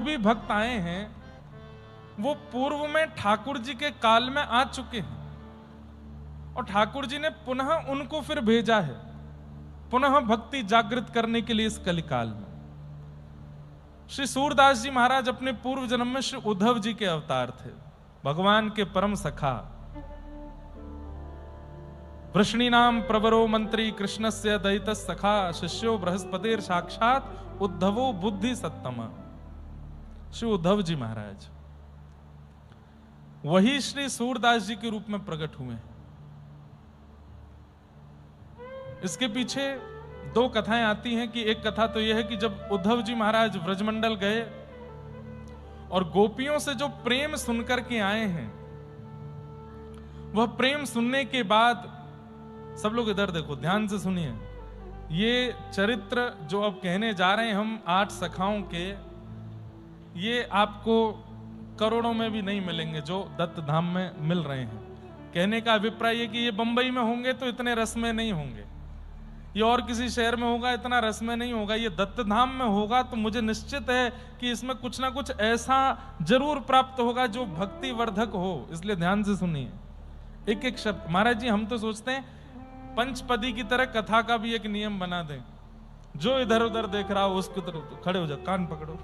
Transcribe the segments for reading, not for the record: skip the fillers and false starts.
भी भक्त आए हैं वो पूर्व में ठाकुर जी के काल में आ चुके हैं और ठाकुर जी ने पुनः उनको फिर भेजा है पुनः भक्ति जागृत करने के लिए इस कलिकाल में। श्री सूरदास जी महाराज अपने पूर्व जन्म में श्री उद्धव जी के अवतार थे, भगवान के परम सखा। वृष्णि नाम प्रवरो मंत्री कृष्णस्य दयित सखा शिष्यो बृहस्पतिर साक्षात उद्धवो बुद्धि सत्तम। श्री उद्धव जी महाराज वही श्री सूरदास जी के रूप में प्रकट हुए हैं। इसके पीछे दो कथाएं आती हैं कि एक कथा तो यह है कि जब उद्धव जी महाराज व्रजमंडल गए और गोपियों से जो प्रेम सुनकर के आए हैं, वह प्रेम सुनने के बाद, सब लोग इधर देखो, ध्यान से सुनिए, ये चरित्र जो अब कहने जा रहे हैं हम 8 सखाओं के, ये आपको करोड़ों में भी नहीं मिलेंगे जो दत्त धाम में मिल रहे हैं। कहने का अभिप्राय ये कि ये बंबई में होंगे तो इतने रस में नहीं होंगे, ये और किसी शहर में होगा इतना रस में नहीं होगा, ये दत्त धाम में होगा तो मुझे निश्चित है कि इसमें कुछ ना कुछ ऐसा जरूर प्राप्त होगा जो भक्ति वर्धक हो। इसलिए ध्यान से सुनिए एक एक शब्द। महाराज जी हम तो सोचते हैं पंचपदी की तरह कथा का भी एक नियम बना दें, जो इधर उधर देख रहा हो उसकी तरफ खड़े हो जाओ, कान पकड़ो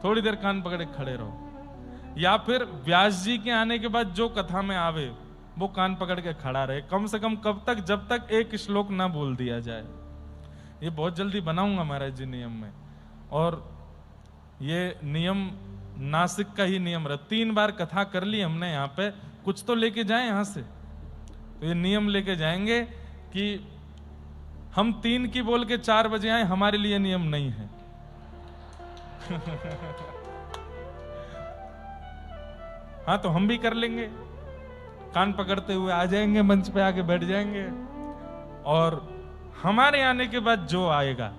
थोड़ी देर कान पकड़े खड़े रहो, या फिर व्यास जी के आने के बाद जो कथा में आवे वो कान पकड़ के खड़ा रहे, कम से कम कब तक, जब तक एक श्लोक ना बोल दिया जाए। ये बहुत जल्दी बनाऊंगा महाराज जी नियम में, और ये नियम नासिक का ही नियम रहा। 3 बार कथा कर ली हमने यहाँ पे, कुछ तो लेके जाए यहाँ से, तो ये नियम लेके जाएंगे कि हम 3 की बोल के 4 बजे आए, हमारे लिए नियम नहीं है हाँ तो हम भी कर लेंगे, कान पकड़ते हुए आ जाएंगे, मंच पे आके बैठ जाएंगे, और हमारे आने के बाद जो आएगा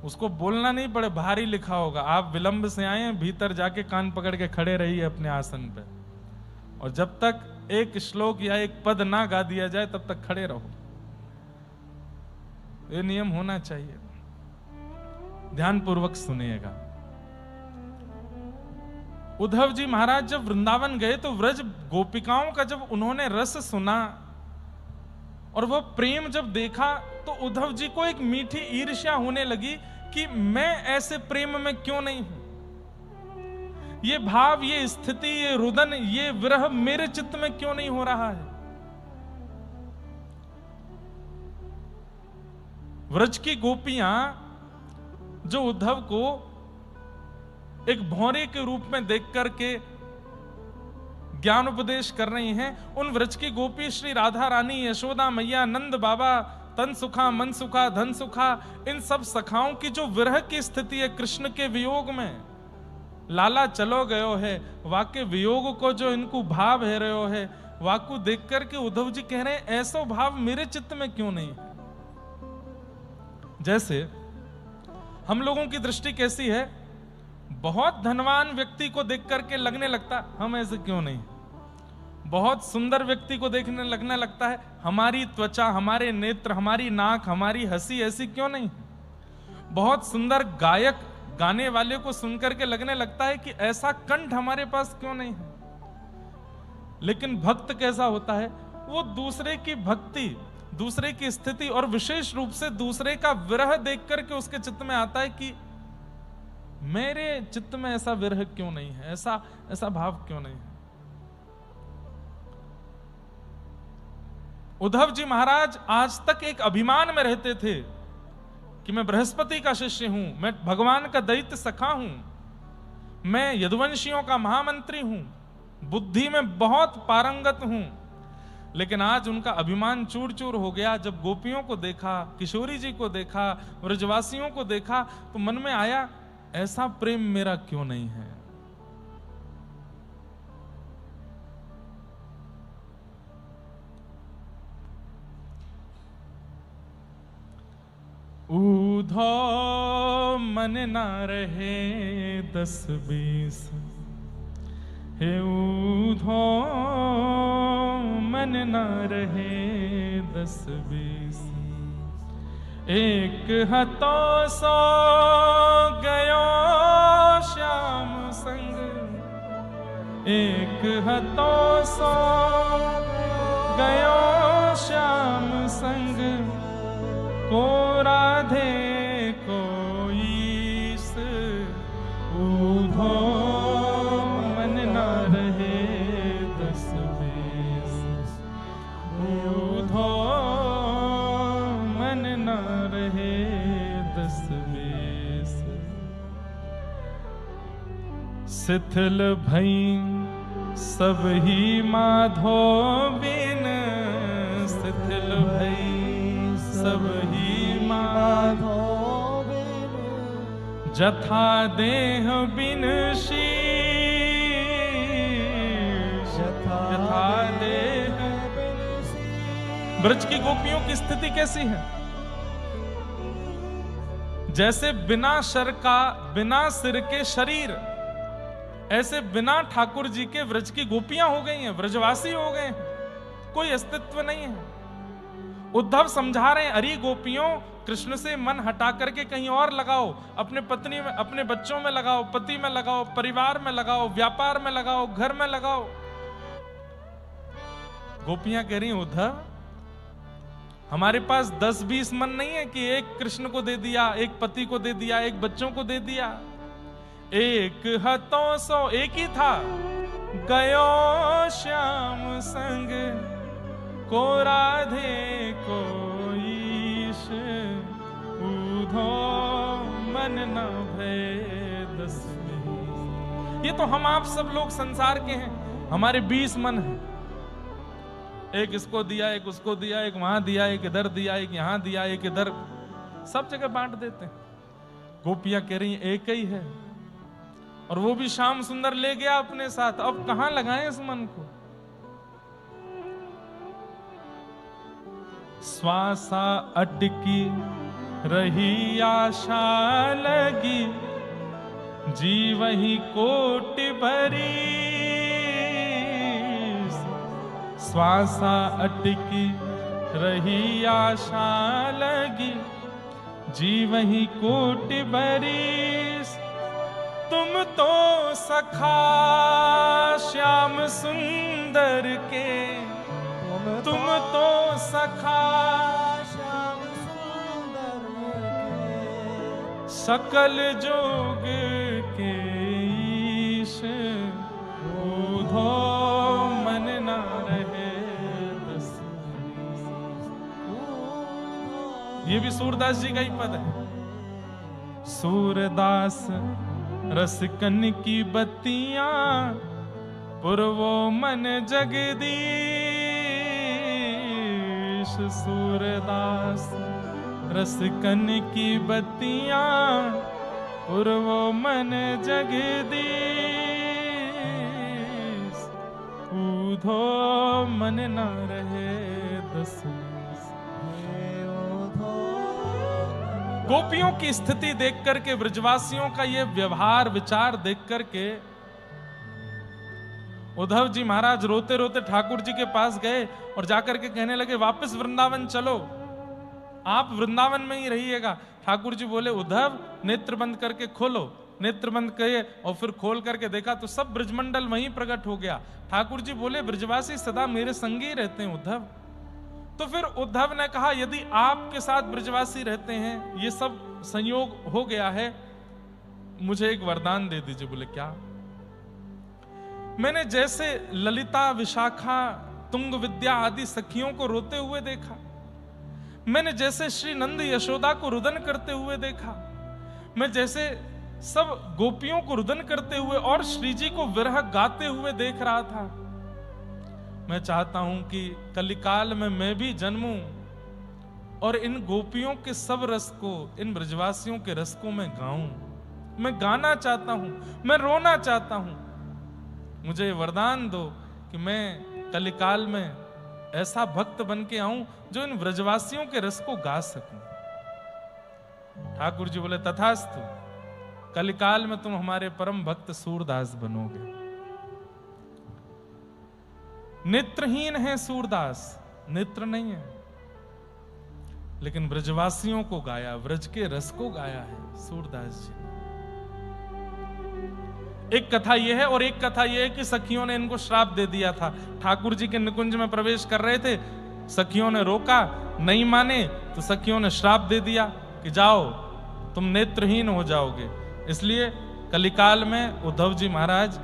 उसको बोलना नहीं पड़े, बाहर ही लिखा होगा, आप विलंब से आए हैं, भीतर जाके कान पकड़ के खड़े रहिए अपने आसन पे, और जब तक एक श्लोक या एक पद ना गा दिया जाए तब तक खड़े रहो। ये नियम होना चाहिए, ध्यानपूर्वक सुनिएगा। उद्धव जी महाराज जब वृंदावन गए तो व्रज गोपिकाओं का जब उन्होंने रस सुना और वह प्रेम जब देखा तो उद्धव जी को एक मीठी ईर्ष्या होने लगी कि मैं ऐसे प्रेम में क्यों नहीं हूं, ये भाव, ये स्थिति, ये रुदन, ये विरह मेरे चित्त में क्यों नहीं हो रहा है। व्रज की गोपियां जो उद्धव को एक भौरे के रूप में देख करके ज्ञान उपदेश कर रही हैं, उन व्रज की गोपी श्री राधा रानी, यशोदा मैया, नंद बाबा, तन सुखा, मन सुखा, धन सुखा, इन सब सखाओं की जो विरह की स्थिति है कृष्ण के वियोग में, लाला चलो गयो है, वाके वियोग को जो इनको भाव है रहो है, वाकु देख करके उद्धव जी कह रहे हैं ऐसा भाव मेरे चित्त में क्यों नहीं है। जैसे हम लोगों की दृष्टि कैसी है, बहुत धनवान व्यक्ति को देख करके लगने लगता हम ऐसे क्यों नहीं, बहुत सुंदर व्यक्ति को देखने लगने लगता है हमारी त्वचा, हमारे नेत्र, हमारी नाक, हमारी हंसी ऐसी क्यों नहीं, बहुत सुंदर गायक गाने वाले को सुनकर के लगने लगता है कि ऐसा कंठ हमारे पास क्यों नहीं है। लेकिन भक्त कैसा होता है, वो दूसरे की भक्ति, दूसरे की स्थिति और विशेष रूप से दूसरे का विरह देख करके उसके चित्त में आता है कि मेरे चित्त में ऐसा विरह क्यों नहीं है, ऐसा भाव क्यों नहीं है। उद्धव जी महाराज आज तक एक अभिमान में रहते थे कि मैं बृहस्पति का शिष्य हूं, मैं भगवान का दैत्य सखा हूं, मैं यदुवंशियों का महामंत्री हूं, बुद्धि में बहुत पारंगत हूं। लेकिन आज उनका अभिमान चूर चूर हो गया। जब गोपियों को देखा, किशोरी जी को देखा, ब्रजवासियों को देखा, तो मन में आया ऐसा प्रेम मेरा क्यों नहीं है। ऊधो मन ना रहे 10-20, हे ऊधो मन ना रहे 10-20, एक हतो सो गयो एक हतो सो गयो श्याम संग, को राधे को ईस, ऊधो मन न रहे दस बेस, ऊधो मन न रहे दस बेस। शिथिल भई सब ही माधो बिन, शिथिल भई सब ही माधो बिन, जथा देह बिन शीश, यथा देह बिन शीश। ब्रज की गोपियों की स्थिति कैसी है? जैसे बिना शर का, बिना सिर के शरीर, ऐसे बिना ठाकुर जी के व्रज की गोपियां हो गई हैं, व्रजवासी हो गए हैं, कोई अस्तित्व नहीं है। उद्धव समझा रहे हैं, अरे गोपियों, कृष्ण से मन हटा करके कहीं और लगाओ, अपने पत्नी में, अपने बच्चों में लगाओ, पति में लगाओ, परिवार में लगाओ, व्यापार में लगाओ, घर में लगाओ। गोपियां कह रही, उद्धव हमारे पास 10-20 मन नहीं है कि एक कृष्ण को दे दिया, एक पति को दे दिया, एक बच्चों को दे दिया। एक हतो सो, एक ही था, गयो श्याम संग, को राधे को ईश, ऊधो मन न भय दस बेस। ये तो हम आप सब लोग संसार के हैं, हमारे 20 मन हैं, एक इसको दिया, एक उसको दिया, एक वहां दिया, एक इधर दिया, एक यहां दिया, एक इधर, सब जगह बांट देते हैं। गोपियां कह रही एक ही है, और वो भी श्याम सुंदर ले गया अपने साथ, अब कहां लगाएं इस मन को? श्वासा अटकी रही आशा लगी, जी वही कोटि भरी, श्वासा अटकी रही आशा लगी, जी वही कोटि भरी। तुम तो सखा श्याम सुंदर के, तुम तो सखा श्याम सुंदर के, सकल जोग के ईश, ऊधो मन न रहे दस बेस। ये भी सूरदास जी का ही पद है। सूरदास रसिकन की बत्तियां, पुरवो मन जगदीश। सूरदास रसिकन की बत्तियां, पुरवो मन जगदीश, ऊधो मन न रहे दस बेस। गोपियों की स्थिति देख करके, ब्रजवासियों का ये व्यवहार विचार देख करके, उद्धव जी महाराज रोते रोते ठाकुर जी के पास गए और जाकर के कहने लगे, वापस वृंदावन चलो, आप वृंदावन में ही रहिएगा। ठाकुर जी बोले, उद्धव नेत्र बंद करके खोलो। नेत्र बंद किए और फिर खोल करके देखा तो सब ब्रजमंडल वहीं प्रकट हो गया। ठाकुर जी बोले, ब्रजवासी सदा मेरे संग ही रहते हैं उद्धव। तो फिर उद्धव ने कहा, यदि आपके साथ ब्रजवासी रहते हैं, ये सब संयोग हो गया है, मुझे एक वरदान दे दीजिए। बोले, क्या? मैंने जैसे ललिता, विशाखा, तुंग विद्या आदि सखियों को रोते हुए देखा, मैंने जैसे श्री नंद यशोदा को रुदन करते हुए देखा, मैं जैसे सब गोपियों को रुदन करते हुए और श्री जी को विरह गाते हुए देख रहा था, मैं चाहता हूं कि कलिकाल में मैं भी जन्मूं और इन गोपियों के सब रस को, इन ब्रजवासियों के रस को मैं गाऊं। मैं गाना चाहता हूं, मैं रोना चाहता हूं। मुझे वरदान दो कि मैं कलिकाल में ऐसा भक्त बन के आऊं जो इन ब्रजवासियों के रस को गा सकूं। ठाकुर जी बोले, तथास्तु, कलिकाल में तुम हमारे परम भक्त सूरदास बनोगे। नेत्रहीन है सूरदास, नेत्र नहीं है, लेकिन ब्रजवासियों को गाया, व्रज के रस को गाया है सूरदास जी। एक कथा यह है, और एक कथा यह है कि सखियों ने इनको श्राप दे दिया था। ठाकुर जी के निकुंज में प्रवेश कर रहे थे, सखियों ने रोका, नहीं माने तो सखियों ने श्राप दे दिया कि जाओ तुम नेत्रहीन हो जाओगे। इसलिए कलिकाल में उद्धव जी महाराज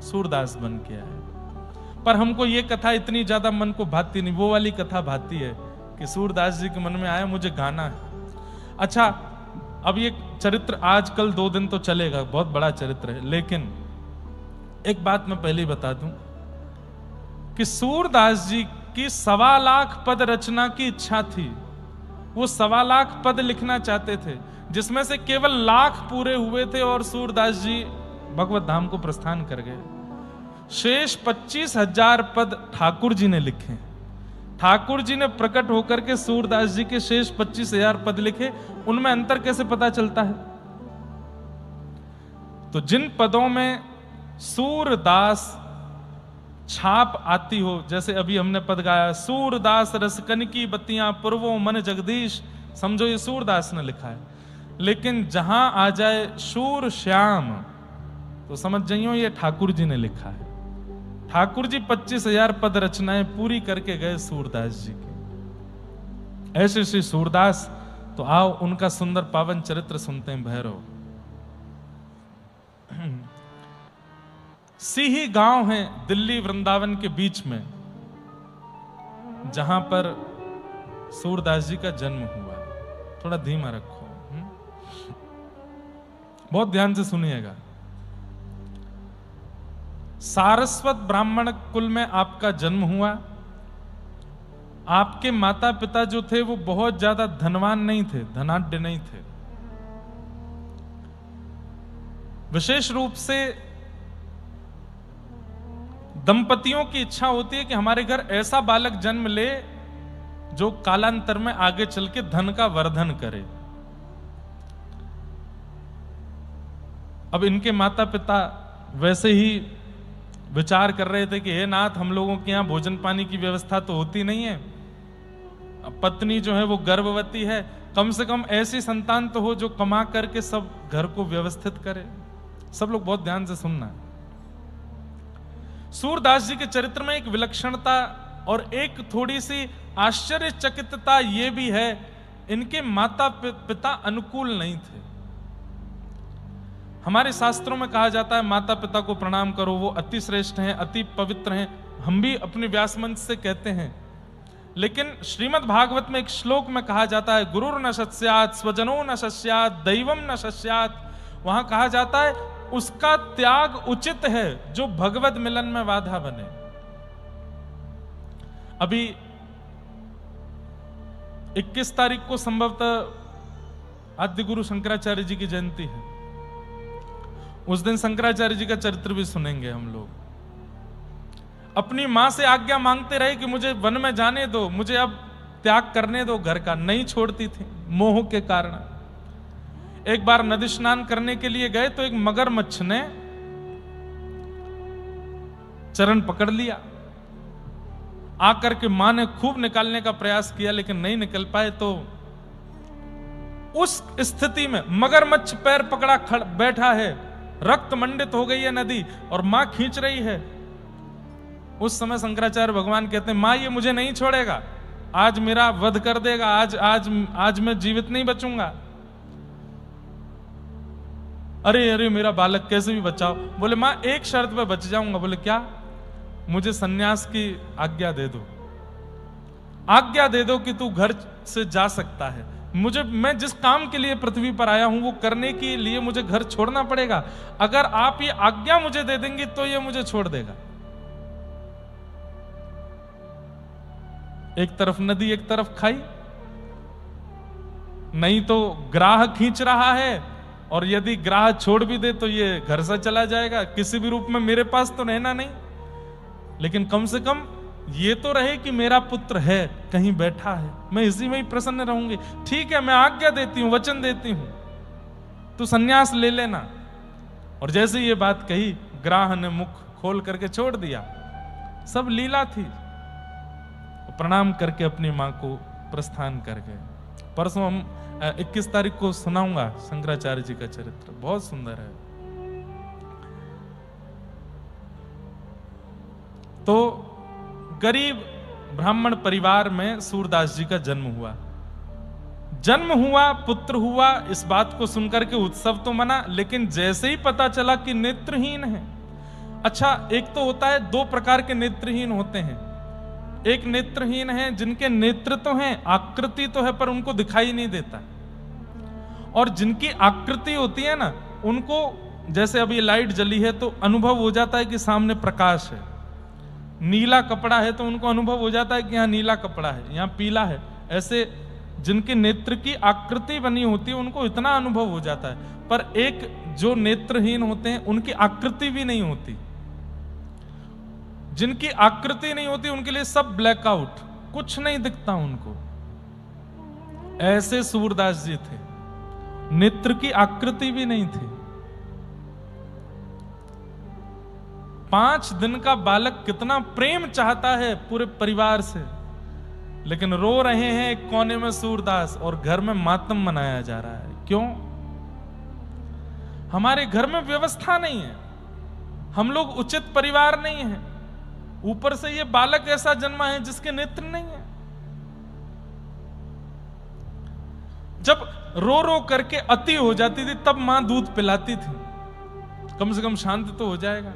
सूरदास बन के आए। पर हमको ये कथा इतनी ज्यादा मन को भाती नहीं, वो वाली कथा भाती है कि सूरदास जी के मन में आया मुझे गाना है। अच्छा, अब ये चरित्र आजकल 2 दिन तो चलेगा, बहुत बड़ा चरित्र है, लेकिन एक बात मैं पहले ही बता दूं कि सूरदास जी की 1.25 लाख पद रचना की इच्छा थी। वो 1.25 लाख पद लिखना चाहते थे, जिसमें से केवल 1 लाख पूरे हुए थे और सूरदास जी भगवत धाम को प्रस्थान कर गए। शेष 25,000 पद ठाकुर जी ने लिखे। ठाकुर जी ने प्रकट होकर के सूरदास जी के शेष 25,000 पद लिखे। उनमें अंतर कैसे पता चलता है? तो जिन पदों में सूरदास छाप आती हो, जैसे अभी हमने पद गाया, सूरदास रसकन की बत्तियां पूर्वो मन जगदीश, समझो ये सूरदास ने लिखा है। लेकिन जहां आ जाए शूर श्याम तो समझ जाइयो ये ठाकुर जी ने लिखा है। ठाकुर जी 25,000 पद रचनाएं पूरी करके गए सूरदास जी की। ऐसे श्री सूरदास, तो आओ उनका सुंदर पावन चरित्र सुनते हैं। भैरव सिही गांव है दिल्ली वृंदावन के बीच में, जहां पर सूरदास जी का जन्म हुआ। थोड़ा धीमा रखो, बहुत ध्यान से सुनिएगा। सारस्वत ब्राह्मण कुल में आपका जन्म हुआ। आपके माता पिता जो थे वो बहुत ज्यादा धनवान नहीं थे, धनाढ्य नहीं थे। विशेष रूप से दंपतियों की इच्छा होती है कि हमारे घर ऐसा बालक जन्म ले जो कालांतर में आगे चल के धन का वर्धन करे। अब इनके माता पिता वैसे ही विचार कर रहे थे कि हे नाथ, हम लोगों के यहाँ भोजन पानी की व्यवस्था तो होती नहीं है, पत्नी जो है वो गर्भवती है, कम से कम ऐसी संतान तो हो जो कमा करके सब घर को व्यवस्थित करे। सब लोग बहुत ध्यान से सुनना है। सूरदास जी के चरित्र में एक विलक्षणता और एक थोड़ी सी आश्चर्यचकितता ये भी है, इनके माता पिता अनुकूल नहीं थे। हमारे शास्त्रों में कहा जाता है माता पिता को प्रणाम करो, वो अति श्रेष्ठ हैं, अति पवित्र हैं। हम भी अपने व्यास मंच से कहते हैं। लेकिन श्रीमद् भागवत में एक श्लोक में कहा जाता है गुरुर न शस्यात् स्वजनो न शस्यात् दैवम न शस्यात्। वहां कहा जाता है उसका त्याग उचित है जो भगवत मिलन में बाधा बने। अभी 21 तारीख को संभवतः आद्य गुरु शंकराचार्य जी की जयंती है। उस दिन शंकराचार्य जी का चरित्र भी सुनेंगे हम लोग। अपनी मां से आज्ञा मांगते रहे कि मुझे वन में जाने दो, मुझे अब त्याग करने दो घर का, नहीं छोड़ती थी मोह के कारण। एक बार नदी स्नान करने के लिए गए तो एक मगरमच्छ ने चरण पकड़ लिया। आकर के मां ने खूब निकालने का प्रयास किया लेकिन नहीं निकल पाए। तो उस स्थिति में मगरमच्छ पैर पकड़ा बैठा है, रक्त मंडित हो गई है नदी और मां खींच रही है। उस समय शंकराचार्य भगवान कहते हैं मां ये मुझे नहीं छोड़ेगा, आज मेरा वध कर देगा, आज मैं जीवित नहीं बचूंगा। अरे अरे मेरा बालक कैसे भी बचाओ। बोले मां एक शर्त पे बच जाऊंगा। बोले क्या? मुझे सन्यास की आज्ञा दे दो, आज्ञा दे दो कि तू घर से जा सकता है। मैं जिस काम के लिए पृथ्वी पर आया हूं वो करने के लिए मुझे घर छोड़ना पड़ेगा। अगर आप ये आज्ञा मुझे दे देंगी तो ये मुझे छोड़ देगा। एक तरफ नदी एक तरफ खाई, नहीं तो ग्राह खींच रहा है और यदि ग्राह छोड़ भी दे तो ये घर से चला जाएगा, किसी भी रूप में मेरे पास तो रहना नहीं। लेकिन कम से कम ये तो रहे कि मेरा पुत्र है, कहीं बैठा है, मैं इसी में ही प्रसन्न रहूंगी। ठीक है मैं आज्ञा देती हूं, वचन देती हूं, तू सन्यास ले लेना। और जैसे ये बात कही ग्राह ने मुख खोल करके छोड़ दिया। सब लीला थी। प्रणाम करके अपनी मां को प्रस्थान कर गए। परसों हम 21 तारीख को सुनाऊंगा शंकराचार्य जी का चरित्र, बहुत सुंदर है। तो गरीब ब्राह्मण परिवार में सूरदास जी का जन्म हुआ। जन्म हुआ, पुत्र हुआ, इस बात को सुनकर के उत्सव तो मना, लेकिन जैसे ही पता चला कि नेत्रहीन है। अच्छा, एक तो होता है, दो प्रकार के नेत्रहीन होते हैं। एक नेत्रहीन है जिनके नेत्र तो हैं, आकृति तो है, पर उनको दिखाई नहीं देता। और जिनकी आकृति होती है ना, उनको जैसे अभी लाइट जली है तो अनुभव हो जाता है कि सामने प्रकाश है। नीला कपड़ा है तो उनको अनुभव हो जाता है कि यहाँ नीला कपड़ा है, यहाँ पीला है। ऐसे जिनके नेत्र की आकृति बनी होती है उनको इतना अनुभव हो जाता है। पर एक जो नेत्रहीन होते हैं उनकी आकृति भी नहीं होती। जिनकी आकृति नहीं होती उनके लिए सब ब्लैकआउट, कुछ नहीं दिखता उनको। ऐसे सूरदास जी थे, नेत्र की आकृति भी नहीं थी। 5 दिन का बालक कितना प्रेम चाहता है पूरे परिवार से, लेकिन रो रहे हैं एक कोने में सूरदास और घर में मातम मनाया जा रहा है। क्यों? हमारे घर में व्यवस्था नहीं है, हम लोग उचित परिवार नहीं है, ऊपर से ये बालक ऐसा जन्मा है जिसके नेत्र नहीं है। जब रो रो करके अति हो जाती थी तब मां दूध पिलाती थी, कम से कम शांत तो हो जाएगा।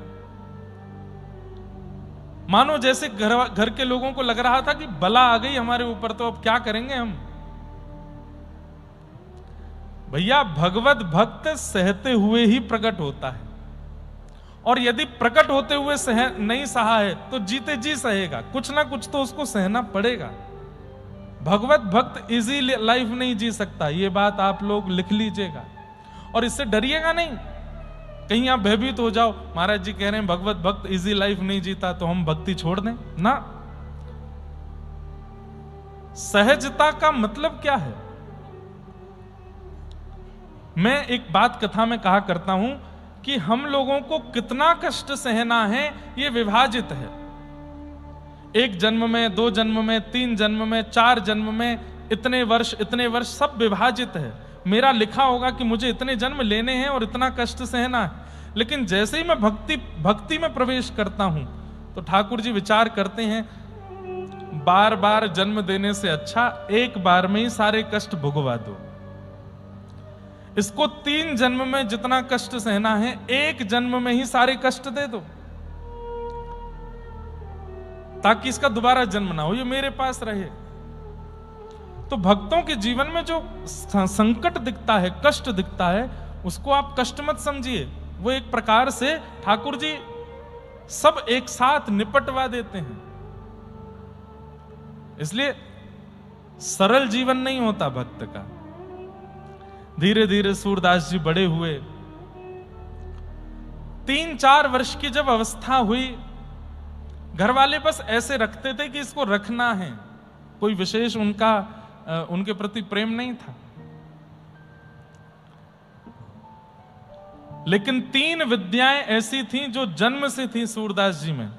मानो जैसे घर के लोगों को लग रहा था कि बला आ गई हमारे ऊपर, तो अब क्या करेंगे हम। भैया, भगवत भक्त सहते हुए ही प्रकट होता है, और यदि प्रकट होते हुए नहीं सहा है तो जीते जी सहेगा, कुछ ना कुछ तो उसको सहना पड़ेगा। भगवत भक्त इजी लाइफ नहीं जी सकता, ये बात आप लोग लिख लीजिएगा, और इससे डरिएगा नहीं। कहीं आप भयभीत हो जाओ, महाराज जी कह रहे हैं भगवत भक्त इजी लाइफ नहीं जीता तो हम भक्ति छोड़ दें ना। सहजता का मतलब क्या है? मैं एक बात कथा में कहा करता हूं कि हम लोगों को कितना कष्ट सहना है ये विभाजित है। 1 जन्म में, 2 जन्म में, 3 जन्म में, 4 जन्म में, इतने वर्ष सब विभाजित है। मेरा लिखा होगा कि मुझे इतने जन्म लेने हैं और इतना कष्ट सहना है, लेकिन जैसे ही मैं भक्ति में प्रवेश करता हूं तो ठाकुर जी विचार करते हैं, बार बार जन्म देने से अच्छा एक बार में ही सारे कष्ट भुगवा दो। इसको 3 जन्म में जितना कष्ट सहना है 1 जन्म में ही सारे कष्ट दे दो, ताकि इसका दोबारा जन्म ना हो, ये मेरे पास रहे। तो भक्तों के जीवन में जो संकट दिखता है, कष्ट दिखता है, उसको आप कष्ट मत समझिए। वो एक प्रकार से ठाकुर जी सब एक साथ निपटवा देते हैं। इसलिए सरल जीवन नहीं होता भक्त का। धीरे धीरे सूरदास जी बड़े हुए। 3-4 वर्ष की जब अवस्था हुई, घर वाले बस ऐसे रखते थे कि इसको रखना है, कोई विशेष उनके प्रति प्रेम नहीं था। लेकिन 3 विद्याएं ऐसी थीं जो जन्म से थी सूरदास जी में।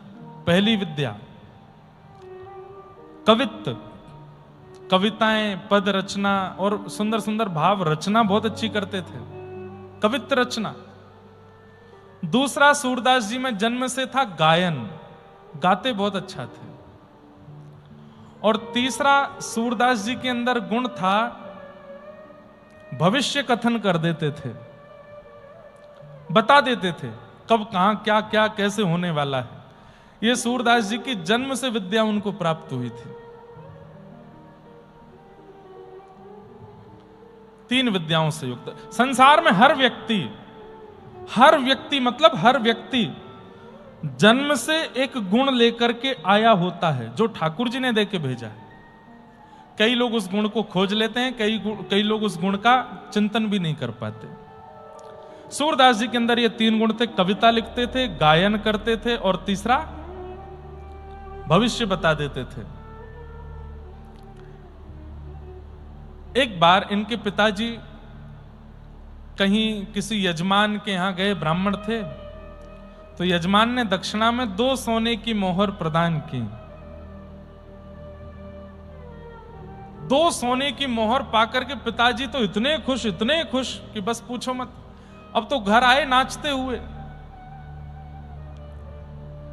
पहली विद्या कवित्व, कविताएं, पद रचना और सुंदर सुंदर भाव रचना बहुत अच्छी करते थे, कवित्व रचना। दूसरा, सूरदास जी में जन्म से था गायन, गाते बहुत अच्छा थे। और तीसरा, सूरदास जी के अंदर गुण था भविष्य कथन कर देते थे, बता देते थे कब कहां क्या क्या कैसे होने वाला है। यह सूरदास जी की जन्म से विद्या उनको प्राप्त हुई थी। 3 विद्याओं से युक्त। संसार में हर व्यक्ति मतलब हर व्यक्ति जन्म से एक गुण लेकर के आया होता है जो ठाकुर जी ने दे के भेजा है। कई लोग उस गुण को खोज लेते हैं, कई लोग उस गुण का चिंतन भी नहीं कर पाते। सूरदास जी के अंदर ये 3 गुण थे, कविता लिखते थे, गायन करते थे, और तीसरा भविष्य बता देते थे। एक बार इनके पिताजी कहीं किसी यजमान के यहां गए, ब्राह्मण थे, तो यजमान ने दक्षिणा में 2 सोने की मोहर प्रदान की। 2 सोने की मोहर पाकर के पिताजी तो इतने खुश कि बस पूछो मत। अब तो घर आए नाचते हुए।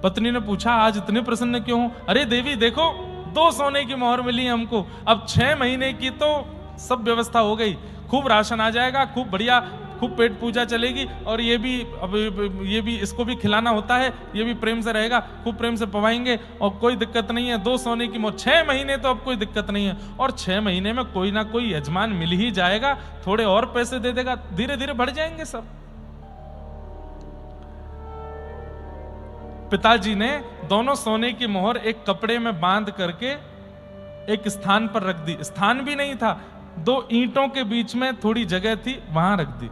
पत्नी ने पूछा आज इतने प्रसन्न क्यों हो? अरे देवी देखो 2 सोने की मोहर मिली हमको, अब 6 महीने की तो सब व्यवस्था हो गई, खूब राशन आ जाएगा, खूब बढ़िया, खूब पेट पूजा चलेगी, और ये भी अब ये भी इसको भी खिलाना होता है, ये भी प्रेम से रहेगा, खूब प्रेम से पवाएंगे और कोई दिक्कत नहीं है। 2 सोने की मोहर, 6 महीने तो अब कोई दिक्कत नहीं है, और 6 महीने में कोई ना कोई यजमान मिल ही जाएगा, थोड़े और पैसे दे देगा, धीरे धीरे बढ़ जाएंगे सब। पिताजी ने दोनों सोने की मोहर एक कपड़े में बांध करके एक स्थान पर रख दी। स्थान भी नहीं था, 2 ईंटों के बीच में थोड़ी जगह थी, वहां रख दी।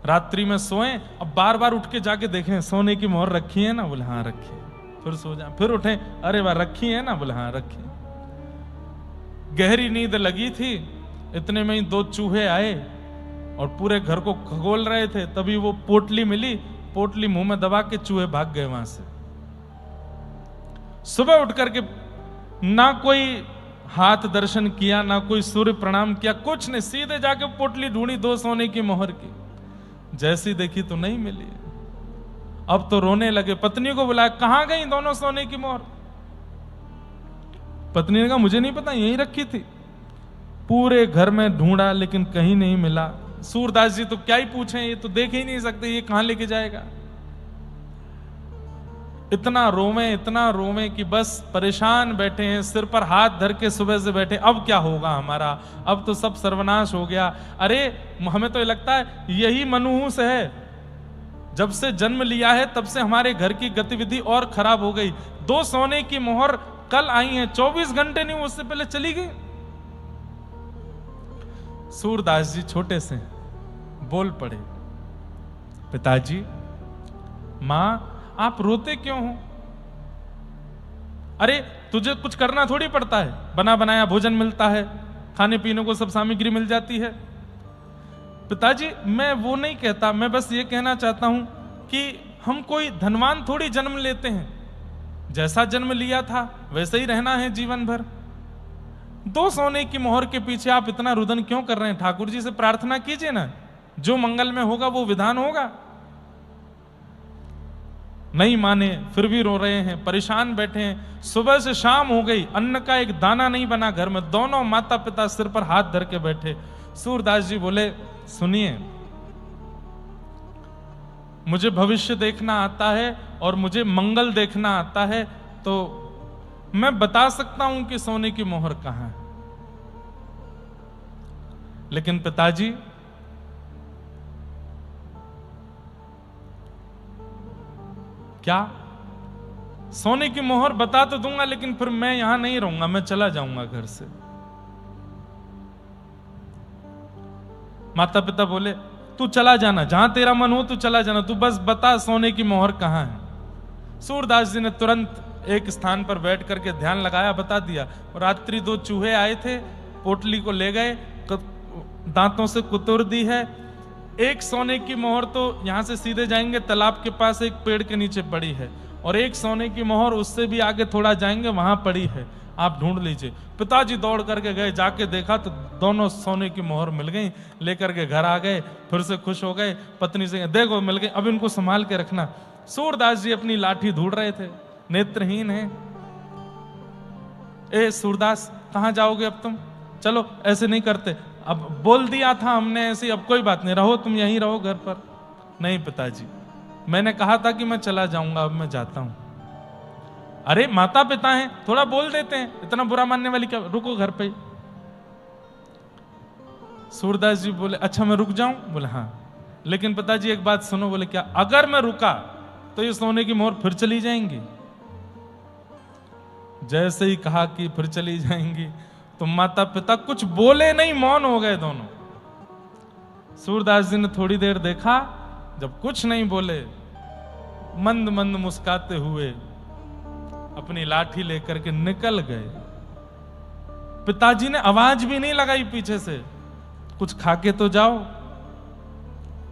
रात्रि में सोए, अब बार बार उठ के जाके देखें सोने की मोहर रखी है ना, बोले हाँ रखी है, फिर सो जाए, फिर उठे, अरे वाह रखी है ना, बोले हाँ रखी। गहरी नींद लगी थी, इतने में ही 2 चूहे आए और पूरे घर को खगोल रहे थे। तभी वो पोटली मिली, पोटली मुंह में दबा के चूहे भाग गए वहां से। सुबह उठ करके ना कोई हाथ दर्शन किया, ना कोई सूर्य प्रणाम किया, कुछ नहीं, सीधे जाके पोटली ढूंढी 2 सोने की मोहर की। जैसी देखी तो नहीं मिली। अब तो रोने लगे, पत्नी को बुलाया, कहां गई दोनों सोने की मोहर? पत्नी ने कहा मुझे नहीं पता, यहीं रखी थी। पूरे घर में ढूंढा लेकिन कहीं नहीं मिला। सूरदास जी तो क्या ही पूछें, ये तो देख ही नहीं सकते, ये कहां लेके जाएगा। इतना रोवे कि बस परेशान बैठे हैं, सिर पर हाथ धर के सुबह से बैठे, अब क्या होगा हमारा, अब तो सब सर्वनाश हो गया। अरे हमें तो ये लगता है यही मनहूस है, जब से जन्म लिया है तब से हमारे घर की गतिविधि और खराब हो गई। 2 सोने की मोहर कल आई हैं, 24 घंटे नहीं, उससे पहले चली गई। सूरदास जी छोटे से बोल पड़े, पिताजी, मां आप रोते क्यों हो? अरे तुझे कुछ करना थोड़ी पड़ता है, बना बनाया भोजन मिलता है, खाने पीने को सब सामग्री मिल जाती है। पिताजी मैं वो नहीं कहता, मैं बस ये कहना चाहता हूं कि हम कोई धनवान थोड़ी जन्म लेते हैं, जैसा जन्म लिया था वैसे ही रहना है जीवन भर। 2 सोने की मोहर के पीछे आप इतना रुदन क्यों कर रहे हैं? ठाकुर जी से प्रार्थना कीजिए ना, जो मंगल में होगा वो विधान होगा। नहीं माने, फिर भी रो रहे हैं, परेशान बैठे हैं। सुबह से शाम हो गई, अन्न का एक दाना नहीं बना घर में। दोनों माता पिता सिर पर हाथ धर के बैठे। सूरदास जी बोले, सुनिए, मुझे भविष्य देखना आता है और मुझे मंगल देखना आता है, तो मैं बता सकता हूं कि सोने की मोहर कहां है। लेकिन पिताजी, क्या? सोने की मोहर बता तो दूंगा, लेकिन फिर मैं यहां नहीं रहूंगा, मैं चला जाऊंगा घर से। माता पिता बोले, तू चला जाना, जहां तेरा मन हो तू चला जाना, तू बस बता सोने की मोहर कहां है। सूरदास जी ने तुरंत एक स्थान पर बैठ करके ध्यान लगाया, बता दिया। रात्रि 2 चूहे आए थे, पोटली को ले गए, दांतों से कुतुर दी है। एक सोने की मोहर तो यहां से सीधे जाएंगे, तालाब के पास एक पेड़ के नीचे पड़ी है, और एक सोने की मोहर उससे भी आगे थोड़ा जाएंगे, वहां पड़ी है, आप ढूंढ लीजिए। पिताजी दौड़ करके गए, जाके देखा तो दोनों सोने की मोहर मिल गई। लेकर के घर आ गए, फिर से खुश हो गए। पत्नी से देखो मिल गई, अब इनको संभाल के रखना। सूरदास जी अपनी लाठी ढूंढ रहे थे, नेत्रहीन है। ए सूरदास, कहां जाओगे अब तुम? चलो, ऐसे नहीं करते, अब बोल दिया था हमने ऐसे, अब कोई बात नहीं, रहो तुम यहीं रहो घर पर। नहीं पिताजी, मैंने कहा था कि मैं चला जाऊंगा, अब मैं जाता हूं। अरे माता पिता हैं, थोड़ा बोल देते हैं, इतना बुरा मानने वाली क्या, रुको घर पे। सूरदास जी बोले, अच्छा मैं रुक जाऊं? बोले हाँ। लेकिन पिताजी एक बात सुनो। बोले क्या? अगर मैं रुका तो ये सोने की मोहर फिर चली जाएंगी। जैसे ही कहा कि फिर चली जाएंगी, तो माता पिता कुछ बोले नहीं, मौन हो गए दोनों। सूरदास जी ने थोड़ी देर देखा, जब कुछ नहीं बोले, मंद मंद मुस्काते हुए अपनी लाठी लेकर के निकल गए। पिताजी ने आवाज भी नहीं लगाई पीछे से, कुछ खाके तो जाओ।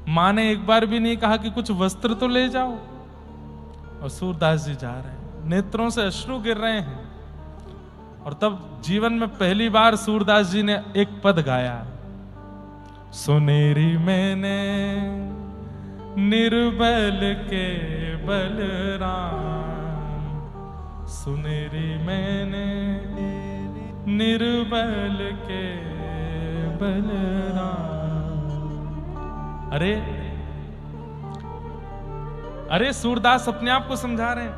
मां ने एक बार भी नहीं कहा कि कुछ वस्त्र तो ले जाओ। और सूरदास जी जा रहे हैं, नेत्रों से अश्रु गिर रहे हैं। और तब जीवन में पहली बार सूरदास जी ने एक पद गाया, सुनेरी मैंने निर्बल के बलराम, सुनेरी मैंने निर्बल के बलराम। अरे सूरदास अपने आप को समझा रहे हैं,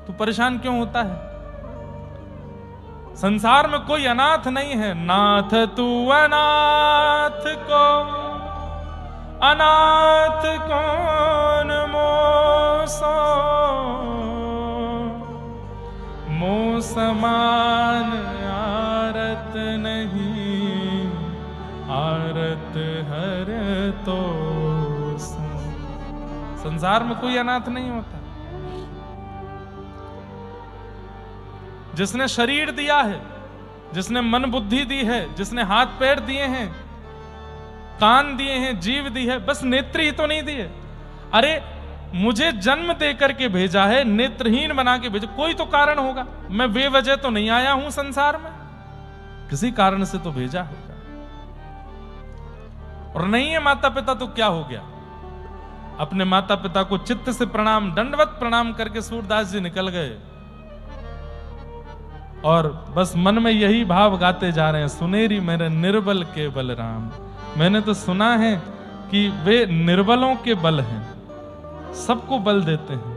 तू परेशान क्यों होता है? संसार में कोई अनाथ नहीं है। नाथ तू अनाथ को अनाथ कौन मोसो, मो समान आरत नहीं, आरत हर तो। संसार में कोई अनाथ नहीं होता। जिसने शरीर दिया है, जिसने मन बुद्धि दी है, जिसने हाथ पैर दिए हैं, कान दिए हैं, जीव दी है, बस नेत्र ही तो नहीं दिए। अरे मुझे जन्म दे करके भेजा है, नेत्रहीन बना के भेजा, कोई तो कारण होगा। मैं बेवजह तो नहीं आया हूं संसार में, किसी कारण से तो भेजा होगा। और नहीं है माता पिता तो क्या हो गया? अपने माता पिता को चित्त से प्रणाम, दंडवत प्रणाम करके सूरदास जी निकल गए और बस मन में यही भाव गाते जा रहे हैं, सुनेरी मेरे निर्बल के बलराम। मैंने तो सुना है कि वे निर्बलों के बल हैं, सबको बल देते हैं।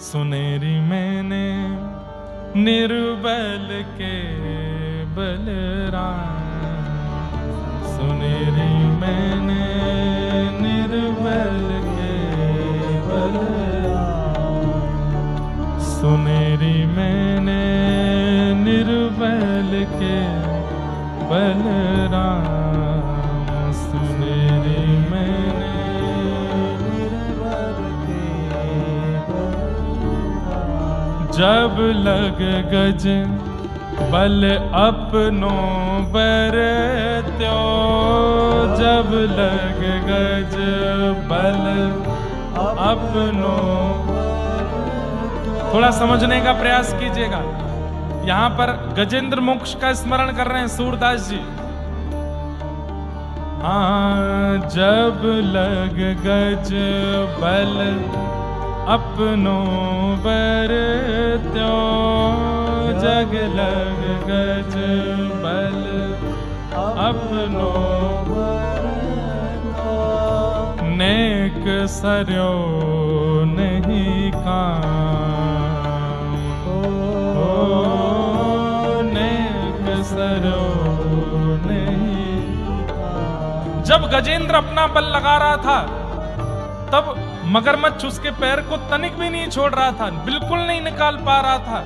सुनेरी मैंने निर्बल के बलराम, सुनेरी मैंने निर्बल के बलराम, सुनेरी मैंने निर्बल के बलराम, सुनेरी मैंने निर्बल के बलराम। जब लग गज बल अपनों बरत्यो, जब लग गज बल अपनों। थोड़ा समझने का प्रयास कीजिएगा। यहां पर गजेंद्र मोक्ष का स्मरण कर रहे हैं सूरदास जी। हाँ, जब लग गज बल अपनों बरत्यो, जग लग गज बल अपनों बरत्यो, नेक सरयो नहीं काम, नेक सरयो नहीं काम। जब गजेंद्र अपना बल लगा रहा था तब मगरमच्छ उसके पैर को तनिक भी नहीं छोड़ रहा था, बिल्कुल नहीं निकाल पा रहा था।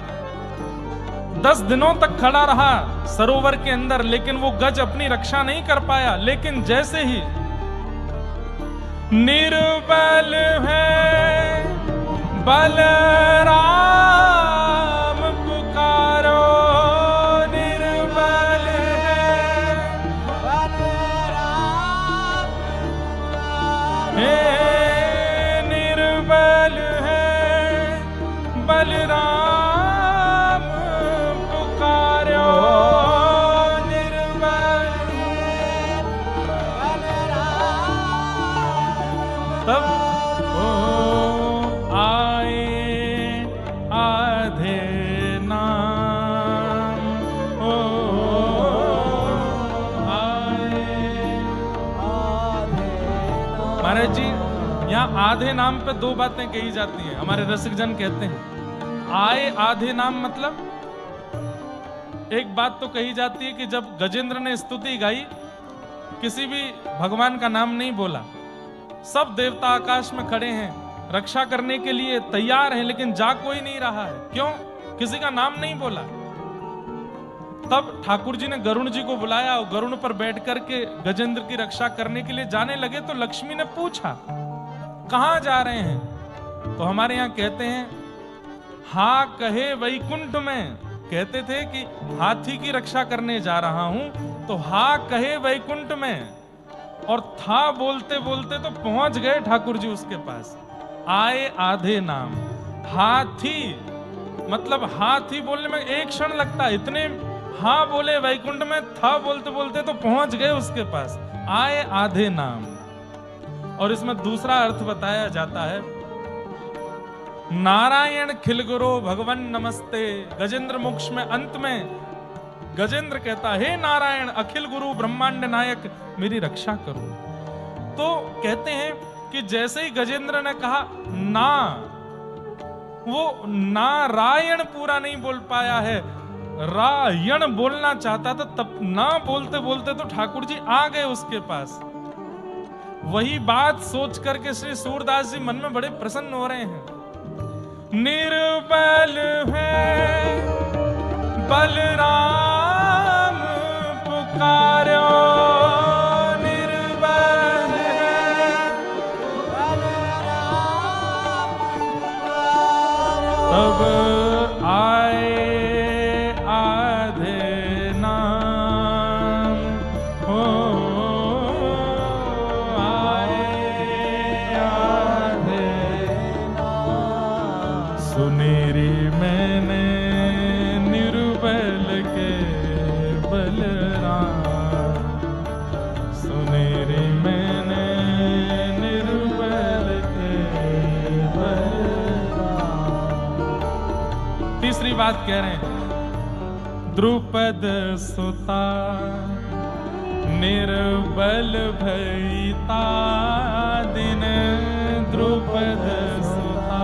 10 दिनों तक खड़ा रहा सरोवर के अंदर, लेकिन वो गज अपनी रक्षा नहीं कर पाया। लेकिन जैसे ही निर्बल है बलराम पुकारो, निर्बल है बलराम, हे निर्बल है बलराम पुकारो, निर्बल है बलराम। तब महाराज जी, यहाँ आधे नाम पे 2 बातें कही जाती हैं। हमारे रसिक जन कहते हैं आए आधे नाम मतलब, एक बात तो कही जाती है कि जब गजेंद्र ने स्तुति गाई, किसी भी भगवान का नाम नहीं बोला, सब देवता आकाश में खड़े हैं, रक्षा करने के लिए तैयार हैं, लेकिन जा कोई नहीं रहा है। क्यों? किसी का नाम नहीं बोला। तब ठाकुर जी ने गरुण जी को बुलाया और गरुण पर बैठ करके गजेंद्र की रक्षा करने के लिए जाने लगे तो लक्ष्मी ने पूछा कहां जा रहे हैं? तो हमारे यहां कहते हैं हा कहे वैकुंठ में, कहते थे कि हाथी की रक्षा करने जा रहा हूं, तो हा कहे वैकुंठ में, और था बोलते बोलते तो पहुंच गए ठाकुर जी उसके पास। आए आधे नाम, हाथी मतलब हाथी बोलने में एक क्षण लगता है, इतने हाँ बोले वैकुंठ में, था बोलते बोलते तो पहुंच गए उसके पास। आए आधे नाम, और इसमें दूसरा अर्थ बताया जाता है, नारायण खिलगुरो भगवन नमस्ते। गजेंद्र मोक्ष में अंत में गजेंद्र कहता, हे नारायण अखिल गुरु ब्रह्मांड नायक मेरी रक्षा करो। तो कहते हैं कि जैसे ही गजेंद्र ने कहा ना, वो नारायण पूरा नहीं बोल पाया है, रायण बोलना चाहता था, तब ना बोलते बोलते तो ठाकुर जी आ गए उसके पास। वही बात सोच करके श्री सूरदास जी मन में बड़े प्रसन्न हो रहे हैं। निर्बल है बलराम पुकारो, निर्बल है बलराम पुकारो, तब आए आधे नाम हो, सुनेरी मैंने निर्बल के बलराम, सुनेरी मैंने निर्बल के बलराम। तीसरी बात कह रहे हैं, द्रुपद सुता निर्बल भईता दिन, द्रुपद सुता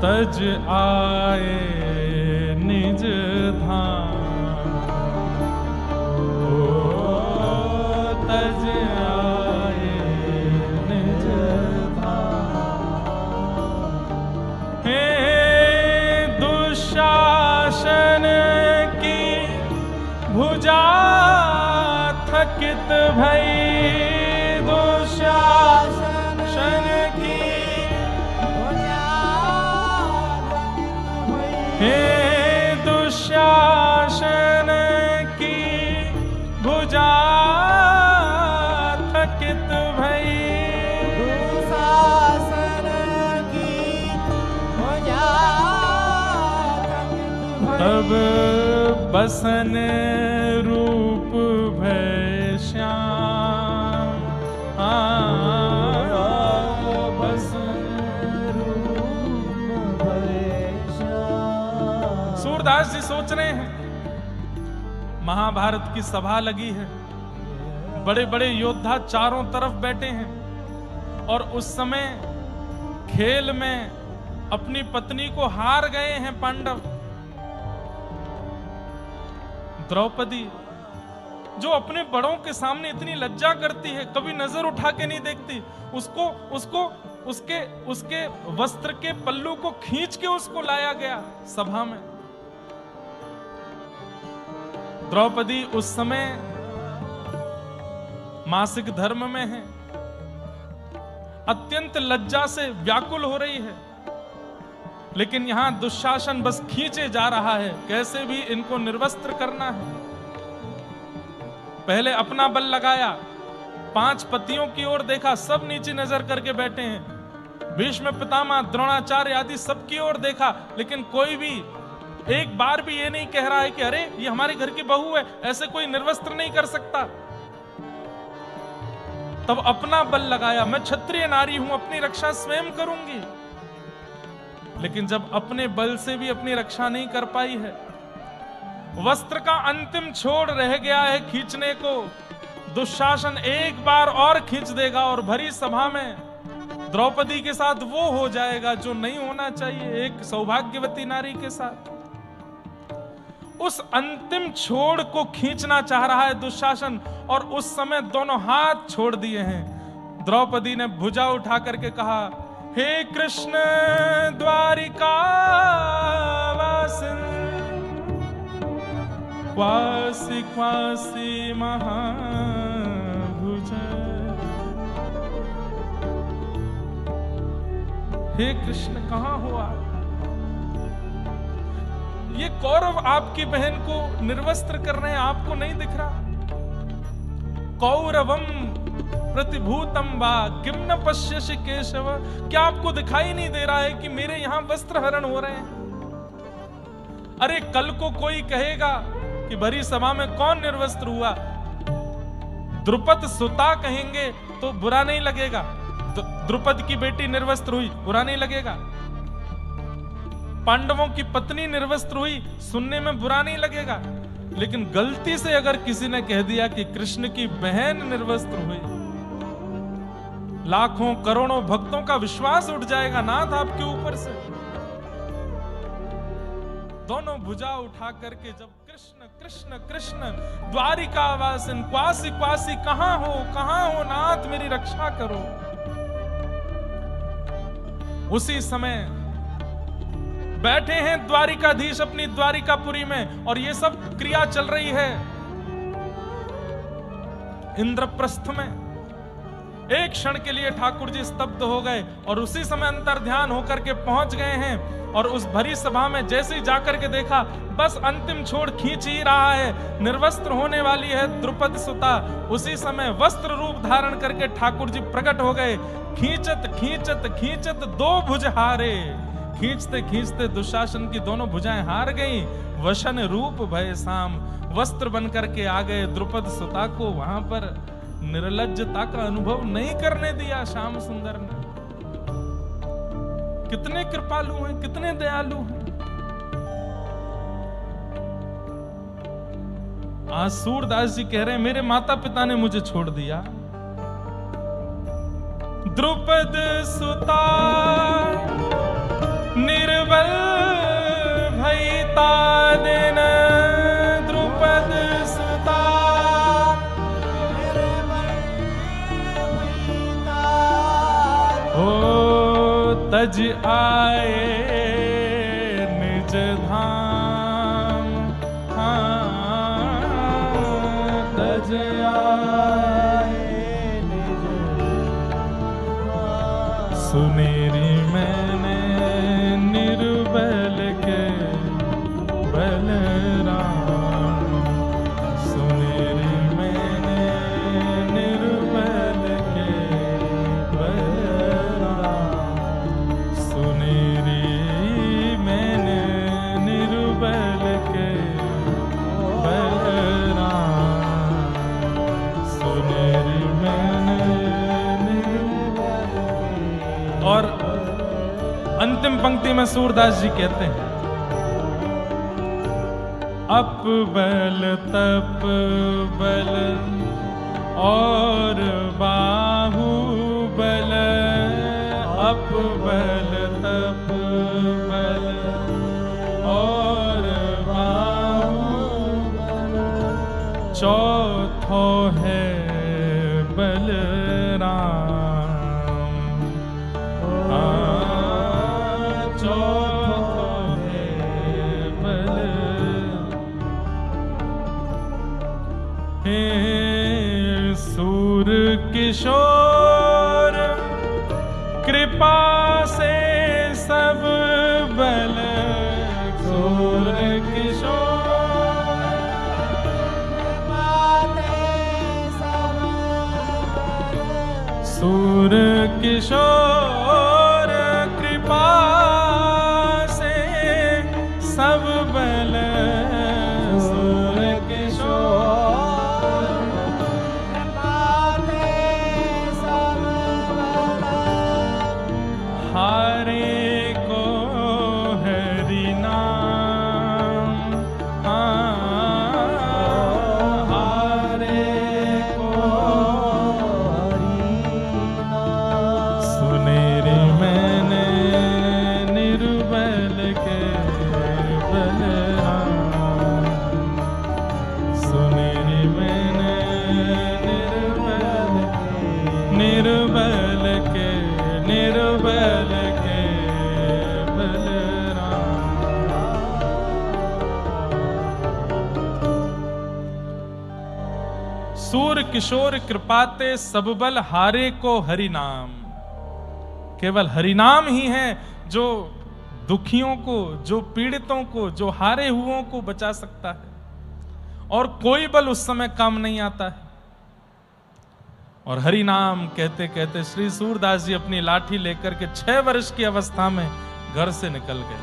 तज आए निज धाम, तज आए निज धाम। हे दुशासन की भुजा थकित भई, दुशासन की हे दुशासन की भुजा थकित भई, दुशासन की भुजा थकित भई, तब बसन रूप भय श्याम, सूरदास जी सोच रहे हैं, महाभारत की सभा लगी है, बड़े बड़े योद्धा चारों तरफ बैठे हैं, और उस समय खेल में अपनी पत्नी को हार गए हैं पांडव। द्रौपदी जो अपने बड़ों के सामने इतनी लज्जा करती है, कभी नजर उठा के नहीं देखती, उसको उसके वस्त्र के पल्लू को खींच के उसको लाया गया सभा में। द्रौपदी उस समय मासिक धर्म में है, अत्यंत लज्जा से व्याकुल हो रही है, लेकिन यहां दुशासन बस खींचे जा रहा है, कैसे भी इनको निर्वस्त्र करना है। पहले अपना बल लगाया, 5 पतियों की ओर देखा, सब नीचे नजर करके बैठे हैं। भीष्म पितामह द्रोणाचार्य आदि सबकी ओर देखा, लेकिन कोई भी एक बार भी ये नहीं कह रहा है कि अरे ये हमारे घर की बहू है, ऐसे कोई निर्वस्त्र नहीं कर सकता। तब अपना बल लगाया, मैं क्षत्रिय नारी हूं, अपनी रक्षा स्वयं करूंगी। लेकिन जब अपने बल से भी अपनी रक्षा नहीं कर पाई है, वस्त्र का अंतिम छोड़ रह गया है खींचने को, दुशासन एक बार और खींच देगा और भरी सभा में द्रौपदी के साथ वो हो जाएगा जो नहीं होना चाहिए, एक सौभाग्यवती नारी के साथ। उस अंतिम छोड़ को खींचना चाह रहा है दुशासन, और उस समय दोनों हाथ छोड़ दिए हैं। द्रौपदी ने भुजा उठा करके कहा, हे कृष्ण द्वारिका वासिन, क्वासी क्वासी महाभुज, हे कृष्ण कहां हो आप? ये कौरव आपकी बहन को निर्वस्त्र कर रहे हैं, आपको नहीं दिख रहा? कौरवम प्रतिभूतम वा किम न पश्यसि केशव, क्या आपको दिखाई नहीं दे रहा है कि मेरे यहां वस्त्र हरण हो रहे हैं? अरे कल को कोई कहेगा कि भरी सभा में कौन निर्वस्त्र हुआ? द्रुपद सुता कहेंगे तो बुरा नहीं लगेगा, द्रुपद की बेटी निर्वस्त्र हुई बुरा नहीं लगेगा। पांडवों की पत्नी निर्वस्त्र हुई सुनने में बुरा नहीं लगेगा। लेकिन गलती से अगर किसी ने कह दिया कि कृष्ण की बहन निर्वस्त्र हुई, लाखों करोड़ों भक्तों का विश्वास उठ जाएगा नाथ आपके ऊपर से। दोनों भुजा उठा करके जब कृष्ण कृष्ण कृष्ण द्वारिकावासिन क्वासी क्वासी कहां हो नाथ मेरी रक्षा करो। उसी समय बैठे हैं द्वारिकाधीश अपनी द्वारिकापुरी में और ये सब क्रिया चल रही है इंद्रप्रस्थ में। एक क्षण के लिए ठाकुर जी स्तब्ध हो गए और उसी समय अंतर ध्यान होकर के पहुंच गए हैं। और उस भरी सभा में जैसे ही जाकर के देखा, बस अंतिम छोड़ खींच ही रहा है, निर्वस्त्र होने वाली है द्रुपद सुता। उसी समय वस्त्र रूप धारण करके ठाकुर जी प्रकट हो गए। खींचत खींचत खींचत दो भुज हारे, खींचते खींचते दुशासन की दोनों भुजाएं हार गईं। वशन रूप भय साम, वस्त्र बन करके आ गए। द्रुपद सुता को वहां पर निर्लज्जता का अनुभव नहीं करने दिया श्याम सुंदर ने। कितने कृपालु हैं, कितने दयालु हैं। आज सूरदास जी कह रहे हैं मेरे माता पिता ने मुझे छोड़ दिया। द्रुपद सुता निर्बल भयता दिन, द्रुपद सुता हो तज आए निज धाम, हाँ तज आए निज धाम। सुमेरी मैंने निर्बल के बलराम, सुमेरी मैंने निर्बल के बलराम, सुनेरी मैंने निर्बल के बलराम, सुनेरी मैंने निर्बल के। और अंतिम पंक्ति में सूरदास जी कहते हैं अप बल तप बल और बाहु बल, अप बल तप बल और बाहु बल, चौथो है बलराम। सूर किशोर कृपा से सब बल, सूर किशोर कृपा से सब बल, सूर किशोर कृपा से सब बल, सूर किशोर हारे को हरि नाम, हारे को हरि नाम, सुनेरी मैंने निर्बल के बलराम, सुनेरी मैंने निर्बल के निर्बल के बलराम। सूर किशोर कृपाते सब बल, हारे को हरि नाम। केवल हरि नाम ही है जो दुखियों को, जो पीड़ितों को, जो हारे हुओं को बचा सकता है, और कोई बल उस समय काम नहीं आता है। और हरि नाम कहते कहते श्री सूरदास जी अपनी लाठी लेकर के 6 वर्ष की अवस्था में घर से निकल गए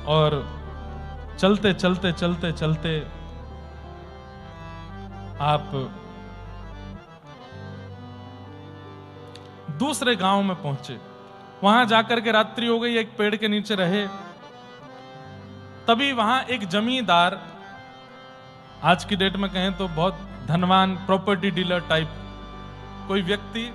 और चलते चलते चलते चलते आप दूसरे गांव में पहुंचे। वहां जाकर के रात्रि हो गई, एक पेड़ के नीचे रहे। तभी वहां एक जमींदार, आज की डेट में कहें तो बहुत धनवान प्रॉपर्टी डीलर टाइप कोई व्यक्ति,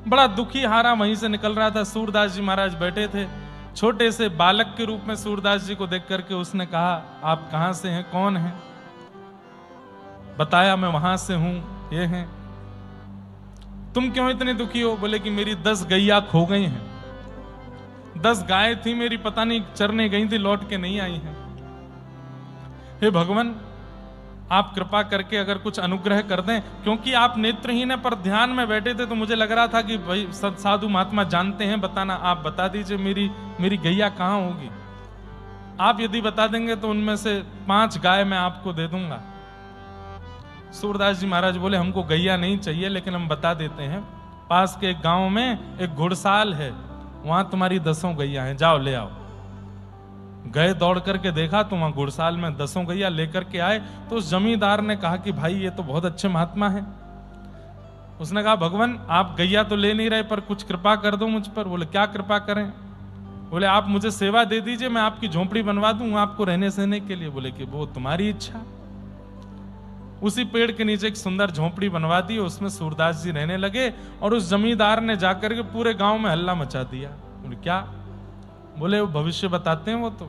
बड़ा दुखी हारा वहीं से निकल रहा था। सूरदास जी महाराज बैठे थे। छोटे से बालक के रूप में सूरदास जी को देख करके उसने कहा, आप कहां से हैं, कौन हैं? बताया, मैं वहां से हूं, ये हैं। तुम क्यों इतने दुखी हो? बोले कि मेरी 10 गैया खो गई हैं। 10 गाय थी मेरी, पता नहीं चरने गई थी, लौट के नहीं आई हैं। हे भगवान, आप कृपा करके अगर कुछ अनुग्रह कर दें, क्योंकि आप नेत्रहीन है पर ध्यान में बैठे थे, तो मुझे लग रहा था कि भाई साधु महात्मा जानते हैं, बताना, आप बता दीजिए मेरी गैया कहां होगी। आप यदि बता देंगे तो उनमें से 5 गाय मैं आपको दे दूंगा। सूरदास जी महाराज बोले, हमको गैया नहीं चाहिए, लेकिन हम बता देते हैं, पास के एक गांव में एक घुड़साल है, वहां तुम्हारी 10 गैया हैं, जाओ ले आओ। गए, दौड़ करके देखा तो वहां घुड़साल में 10 गैया लेकर के आए। तो उस जमींदार ने कहा कि भाई ये तो बहुत अच्छे महात्मा हैं। उसने कहा, भगवान आप गैया तो ले नहीं रहे, पर कुछ कृपा कर दो मुझ पर। बोले, क्या कृपा करें? बोले, आप मुझे सेवा दे दीजिए, मैं आपकी झोंपड़ी बनवा दूं आपको रहने सहने के लिए। बोले कि वो तुम्हारी इच्छा। उसी पेड़ के नीचे एक सुंदर झोंपड़ी बनवा दी, उसमें सूरदास जी रहने लगे। और उस जमींदार ने जाकर के पूरे गांव में हल्ला मचा दिया। बोले, क्या? बोले, वो भविष्य बताते हैं वो तो।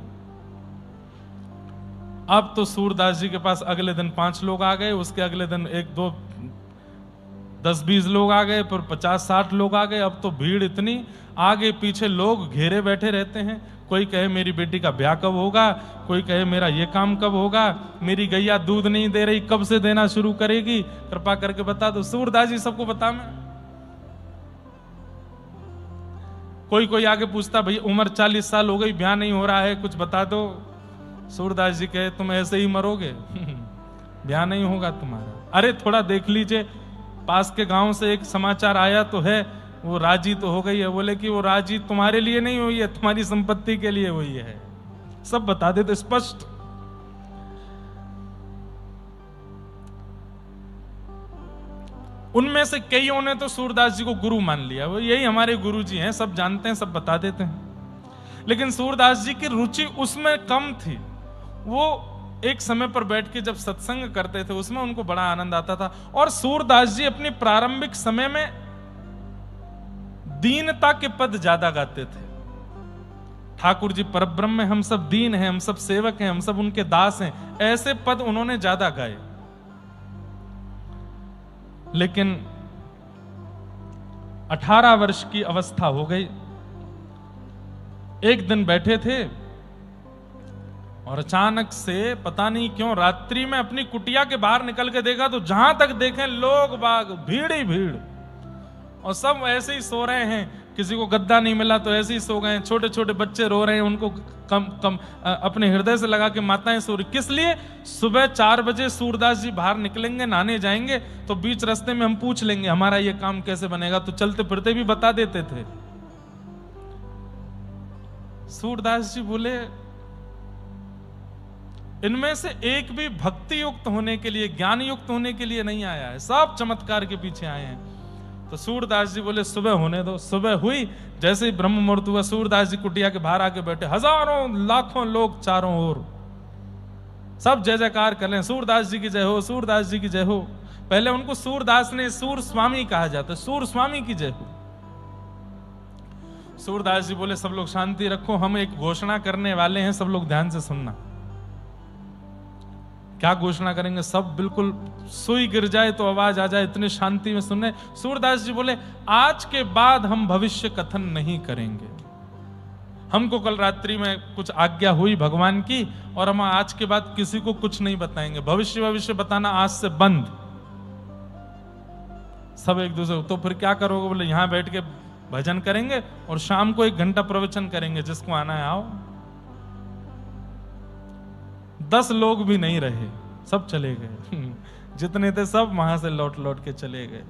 अब तो सूरदास जी के पास अगले दिन 5 लोग आ गए, उसके अगले दिन 1, 2, 10-20 लोग आ गए, फिर 50-60 लोग आ गए। अब तो भीड़ इतनी, आगे पीछे लोग घेरे बैठे रहते हैं। कोई कहे मेरी बेटी का ब्याह कब होगा, कोई कहे मेरा ये काम कब होगा, मेरी गैया दूध नहीं दे रही, कब से देना शुरू करेगी, कृपा करके बता दो। सूरदास जी सबको बता मैं। कोई आगे पूछता, भैया उम्र 40 साल हो गई, ब्याह नहीं हो रहा है, कुछ बता दो। सूरदास जी कहे, तुम ऐसे ही मरोगे ब्याह नहीं होगा तुम्हारा। अरे थोड़ा देख लीजिए, पास के गांव से एक समाचार आया तो है, वो राजी तो हो गई है। बोले कि वो राजी तुम्हारे लिए नहीं हुई है, तुम्हारी संपत्ति के लिए हुई है। सब बता देते स्पष्ट। उनमें से कईयों ने तो सूरदास जी को गुरु मान लिया, वो यही हमारे गुरु जी हैं, सब जानते हैं, सब बता देते हैं। लेकिन सूरदास जी की रुचि उसमें कम थी। वो एक समय पर बैठ के जब सत्संग करते थे, उसमें उनको बड़ा आनंद आता था। और सूरदास जी अपनी प्रारंभिक समय में दीनता के पद ज्यादा गाते थे। ठाकुर जी परब्रह्म में हम सब दीन हैं, हम सब सेवक हैं, हम सब उनके दास हैं, ऐसे पद उन्होंने ज्यादा गाए। लेकिन 18 वर्ष की अवस्था हो गई। एक दिन बैठे थे और अचानक से पता नहीं क्यों रात्रि में अपनी कुटिया के बाहर निकल के देखा तो जहां तक देखें लोग बाग, भीड़ ही भीड़, और सब ऐसे ही सो रहे हैं। किसी को गद्दा नहीं मिला तो ऐसे ही सो गए। छोटे छोटे बच्चे रो रहे हैं, उनको कम अपने हृदय से लगा के माताएं सो रही। किस लिए? सुबह 4 बजे सूरदास जी बाहर निकलेंगे, नहाने जाएंगे, तो बीच रास्ते में हम पूछ लेंगे हमारा ये काम कैसे बनेगा, तो चलते फिरते भी बता देते थे। सूरदास जी बोले, इनमें से एक भी भक्ति युक्त होने के लिए, ज्ञान युक्त होने के लिए नहीं आया है, सब चमत्कार के पीछे आए हैं। तो सूरदास जी बोले, सुबह होने दो। सुबह हुई, जैसे ही ब्रह्म मुहूर्त हुआ, सूरदास जी कुटिया के बाहर आके बैठे। हजारों लाखों लोग चारों ओर, सब जय जयकार कर लें, सूरदास जी की जय हो, सूरदास जी की जय हो। पहले उनको सूरदास ने सूर स्वामी कहा जाता, सूर स्वामी की जय हो। सूरदास जी बोले, सब लोग शांति रखो, हम एक घोषणा करने वाले हैं, सब लोग ध्यान से सुनना। क्या घोषणा करेंगे? सब बिल्कुल सुई गिर जाए तो आवाज आ जाए, इतनी शांति में सुनने। सूरदास जी बोले, आज के बाद हम भविष्य कथन नहीं करेंगे। हमको कल रात्रि में कुछ आज्ञा हुई भगवान की, और हम आज के बाद किसी को कुछ नहीं बताएंगे। भविष्य बताना आज से बंद। सब एक दूसरे, तो फिर क्या करोगे? बोले, यहां बैठ के भजन करेंगे और शाम को 1 घंटा प्रवचन करेंगे, जिसको आना है आओ। 10 लोग भी नहीं रहे, सब चले गए। जितने थे सब वहां से लौट के चले गए।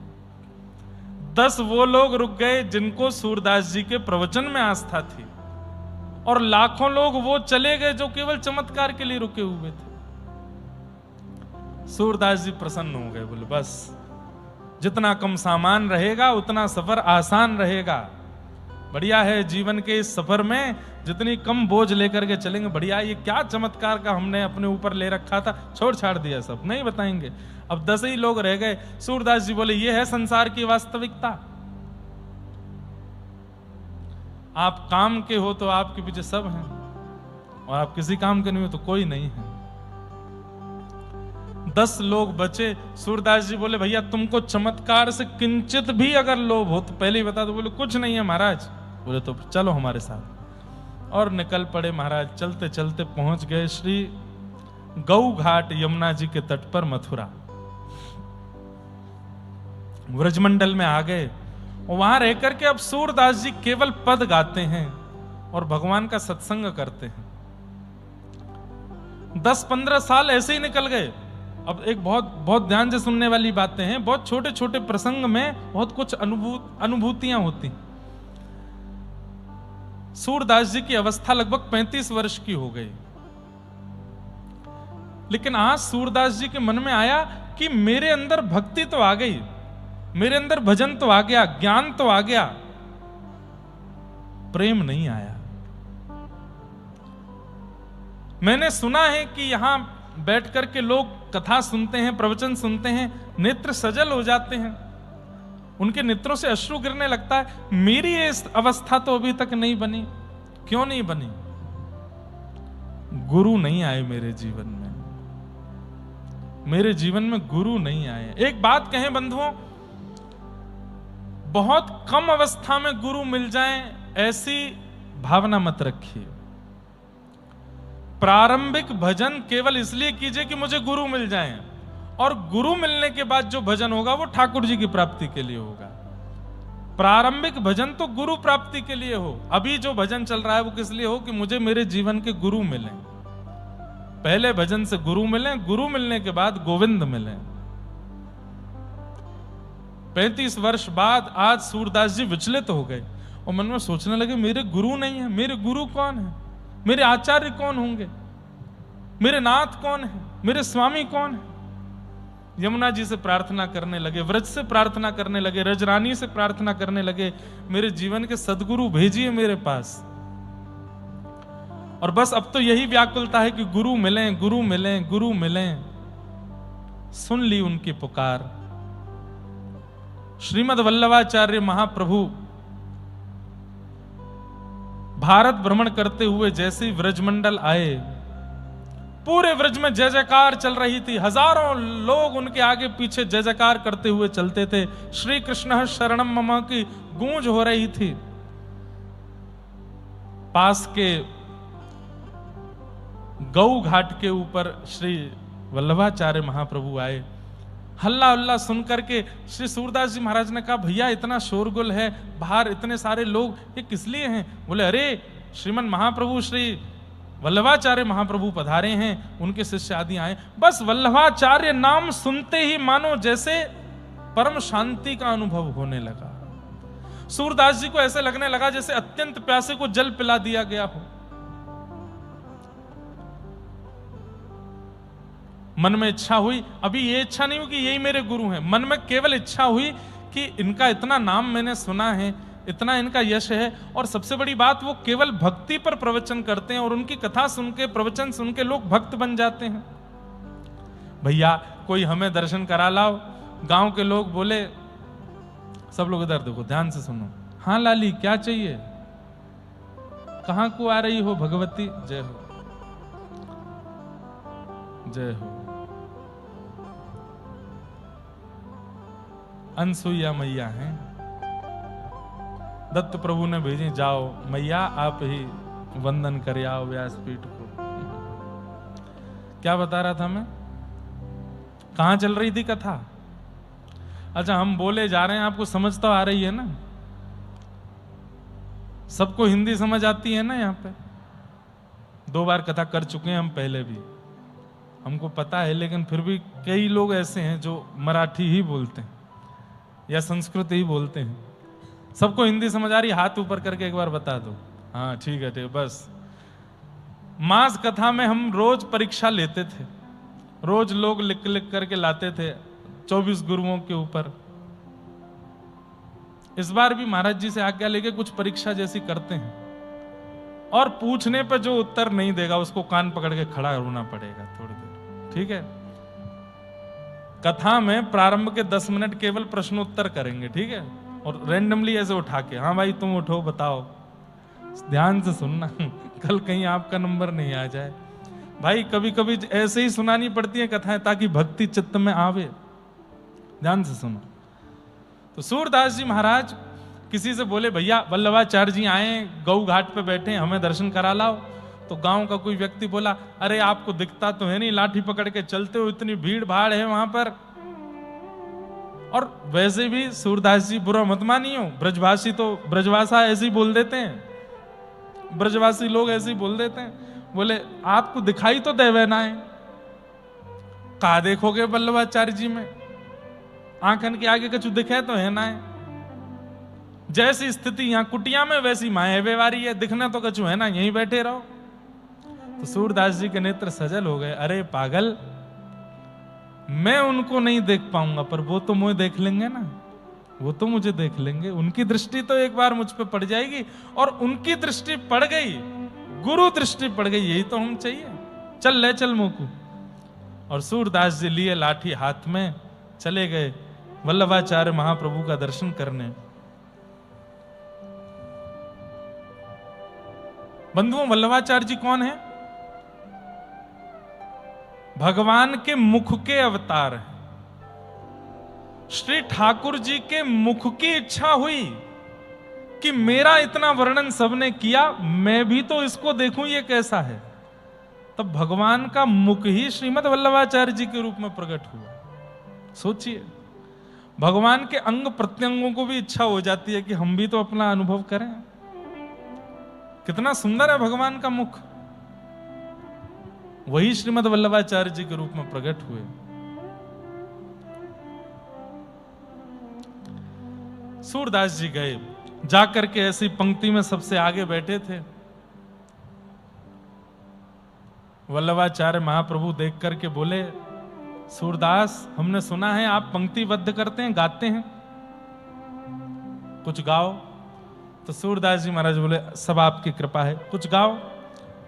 10 वो लोग रुक गए जिनको सूरदास जी के प्रवचन में आस्था थी, और लाखों लोग वो चले गए जो केवल चमत्कार के लिए रुके हुए थे। सूरदास जी प्रसन्न हो गए, बोले बस जितना कम सामान रहेगा उतना सफर आसान रहेगा। बढ़िया है, जीवन के इस सफर में जितनी कम बोझ लेकर के चलेंगे बढ़िया। ये क्या चमत्कार का हमने अपने ऊपर ले रखा था, छोड़ छाड़ दिया, सब नहीं बताएंगे। अब 10 ही लोग रह गए। सूरदास जी बोले ये है संसार की वास्तविकता। आप काम के हो तो आपके पीछे सब हैं, और आप किसी काम के नहीं हो तो कोई नहीं है। 10 लोग बचे। सूरदास जी बोले भैया तुमको चमत्कार से किंचित भी अगर लोभ हो तो पहले ही बता दो। बोले कुछ नहीं है महाराज। बोले तो चलो हमारे साथ, और निकल पड़े महाराज। चलते चलते पहुंच गए श्री गौ घाट, यमुना जी के तट पर, मथुरा व्रजमंडल में आ गए। वहां रहकर के अब सूरदास जी केवल पद गाते हैं और भगवान का सत्संग करते हैं। 10-15 साल ऐसे ही निकल गए। अब एक बहुत ध्यान से सुनने वाली बातें हैं। बहुत छोटे छोटे प्रसंग में बहुत कुछ अनुभूतियां होती। सूरदास जी की अवस्था लगभग 35 वर्ष की हो गई, लेकिन आज सूरदास जी के मन में आया कि मेरे अंदर भक्ति तो आ गई, मेरे अंदर भजन तो आ गया, ज्ञान तो आ गया, प्रेम नहीं आया। मैंने सुना है कि यहां बैठ करके लोग कथा सुनते हैं, प्रवचन सुनते हैं, नेत्र सजल हो जाते हैं, उनके नेत्रों से अश्रु गिरने लगता है। मेरी ये अवस्था तो अभी तक नहीं बनी। क्यों नहीं बनी? गुरु नहीं आए मेरे जीवन में, मेरे जीवन में गुरु नहीं आए। एक बात कहें बंधुओं, बहुत कम अवस्था में गुरु मिल जाएं ऐसी भावना मत रखिए। प्रारंभिक भजन केवल इसलिए कीजिए कि मुझे गुरु मिल जाएं, और गुरु मिलने के बाद जो भजन होगा वो ठाकुर जी की प्राप्ति के लिए होगा। प्रारंभिक भजन तो गुरु प्राप्ति के लिए हो। अभी जो भजन चल रहा है वो किस लिए हो कि मुझे मेरे जीवन के गुरु मिलें। पहले भजन से गुरु मिलें, गुरु मिलने के बाद गोविंद मिलें। 35 वर्ष बाद आज सूरदास जी विचलित हो गए और मन में सोचने लगे मेरे गुरु नहीं है। मेरे गुरु कौन है? मेरे आचार्य कौन होंगे? मेरे नाथ कौन है? मेरे स्वामी कौन है? यमुना जी से प्रार्थना करने लगे, व्रज से प्रार्थना करने लगे, रजरानी से प्रार्थना करने लगे, मेरे जीवन के सदगुरु भेजिए मेरे पास। और बस अब तो यही व्याकुलता है कि गुरु मिलें, गुरु मिलें, गुरु मिलें। सुन ली उनकी पुकार। श्रीमद् वल्लभाचार्य महाप्रभु भारत भ्रमण करते हुए जैसे ही व्रजमंडल आए, पूरे व्रज में जय जयकार चल रही थी। हजारों लोग उनके आगे पीछे जय जयकार करते हुए चलते थे। श्री कृष्ण शरणम मम की गूंज हो रही थी। पास के गौ घाट के ऊपर श्री वल्लभाचार्य महाप्रभु आए। हल्ला हल्ला सुन करके श्री सूरदास जी महाराज ने कहा भैया इतना शोरगुल है, बाहर इतने सारे लोग, ये किस लिए हैं? बोले अरे श्रीमन महाप्रभु श्री वल्लभाचार्य महाप्रभु पधारे हैं, उनके शिष्य आदि आए। बस वल्लभाचार्य नाम सुनते ही मानो जैसे परम शांति का अनुभव होने लगा। सूरदास जी को ऐसे लगने लगा जैसे अत्यंत प्यासे को जल पिला दिया गया हो। मन में इच्छा हुई, अभी ये इच्छा नहीं हुई कि यही मेरे गुरु हैं, मन में केवल इच्छा हुई कि इनका इतना नाम मैंने सुना है, इतना इनका यश है, और सबसे बड़ी बात वो केवल भक्ति पर प्रवचन करते हैं और उनकी कथा सुन के, प्रवचन सुन के लोग भक्त बन जाते हैं। भैया कोई हमें दर्शन करा लाओ। गांव के लोग बोले, सब लोग इधर देखो, ध्यान से सुनो। हाँ लाली क्या चाहिए? कहां को आ रही हो भगवती? जय हो जय हो। अनसुईया मैया हैं, दत्त प्रभु ने भेजी, जाओ मैया आप ही वंदन कर आओ व्यासपीठ को। क्या बता रहा था मैं? कहां चल रही थी कथा? अच्छा हम बोले जा रहे हैं, आपको समझ तो आ रही है ना? सबको हिंदी समझ आती है ना? यहाँ पे 2 बार कथा कर चुके हैं हम पहले भी, हमको पता है। लेकिन फिर भी कई लोग ऐसे हैं जो मराठी ही बोलते हैं या संस्कृत ही बोलते हैं। सबको हिंदी समझ आ रही? हाथ ऊपर करके एक बार बता दो। हाँ ठीक है, ठीक, बस मास कथा में हम रोज परीक्षा लेते थे, रोज लोग लिख लिख करके लाते थे 24 गुरुओं के ऊपर। इस बार भी महाराज जी से आज्ञा लेके कुछ परीक्षा जैसी करते हैं, और पूछने पर जो उत्तर नहीं देगा उसको कान पकड़ के खड़ा होना पड़ेगा थोड़ी देर, ठीक है? कथा में प्रारंभ के 10 मिनट केवल प्रश्नोत्तर करेंगे, ठीक है? और रैंडमली ऐसे उठा के, हाँ भाई तुम उठो बताओ, ध्यान से सुनना कल कहीं आपका नंबर नहीं आ जाए। भाई कभी कभी ऐसे ही सुनानी पड़ती है कथाएं ताकि भक्ति चित्त में आवे। ध्यान से सुनो। तो सूरदास जी महाराज किसी से बोले, भैया वल्लभाचार्य जी आए, गौ घाट पे बैठे, हमें दर्शन करा लाओ। तो गांव का कोई व्यक्ति बोला, अरे आपको दिखता तो है नहीं, लाठी पकड़ के चलते हो, इतनी भीड़ भाड़ है वहां पर। और वैसे भी सूरदास जी बुरा मत मानियो, ब्रजभाषी तो ब्रजभाषा ऐसे ही बोल देते हैं, ब्रजवासी लोग ऐसे ही बोल देते हैं। बोले आपको दिखाई तो देवे ना है, कहा देखोगे वल्लभाचार्य जी में, आंखन के आगे कछु दिखे तो है ना है। जैसी स्थिति यहाँ कुटिया में वैसी माए व्यवहारी है, दिखना तो कछु है ना, यहीं बैठे रहो। तो सूरदास जी के नेत्र सजल हो गए, अरे पागल, मैं उनको नहीं देख पाऊंगा पर वो तो मुझे देख लेंगे ना, वो तो मुझे देख लेंगे, उनकी दृष्टि तो एक बार मुझ पे पड़ जाएगी। और उनकी दृष्टि पड़ गई, गुरु दृष्टि पड़ गई, यही तो हम चाहिए। चल ले चल मोकू। और सूरदास जी लिए लाठी हाथ में चले गए वल्लभाचार्य महाप्रभु का दर्शन करने। बंधुओं, वल्लभाचार्य जी कौन है? भगवान के मुख के अवतार हैं। श्री ठाकुर जी के मुख की इच्छा हुई कि मेरा इतना वर्णन सबने किया, मैं भी तो इसको देखूं ये कैसा है। तब भगवान का मुख ही श्रीमद् वल्लभाचार्य जी के रूप में प्रकट हुआ। सोचिए, भगवान के अंग प्रत्यंगों को भी इच्छा हो जाती है कि हम भी तो अपना अनुभव करें। कितना सुंदर है भगवान का मुख। वही श्रीमद् वल्लभाचार्य जी के रूप में प्रकट हुए। सूरदास जी गए, जाकर के ऐसी पंक्ति में सबसे आगे बैठे थे। वल्लभाचार्य महाप्रभु देख करके बोले, सूरदास, हमने सुना है आप पंक्तिबद्ध करते हैं, गाते हैं, कुछ गाओ। तो सूरदास जी महाराज बोले, सब आपकी कृपा है, कुछ गाओ।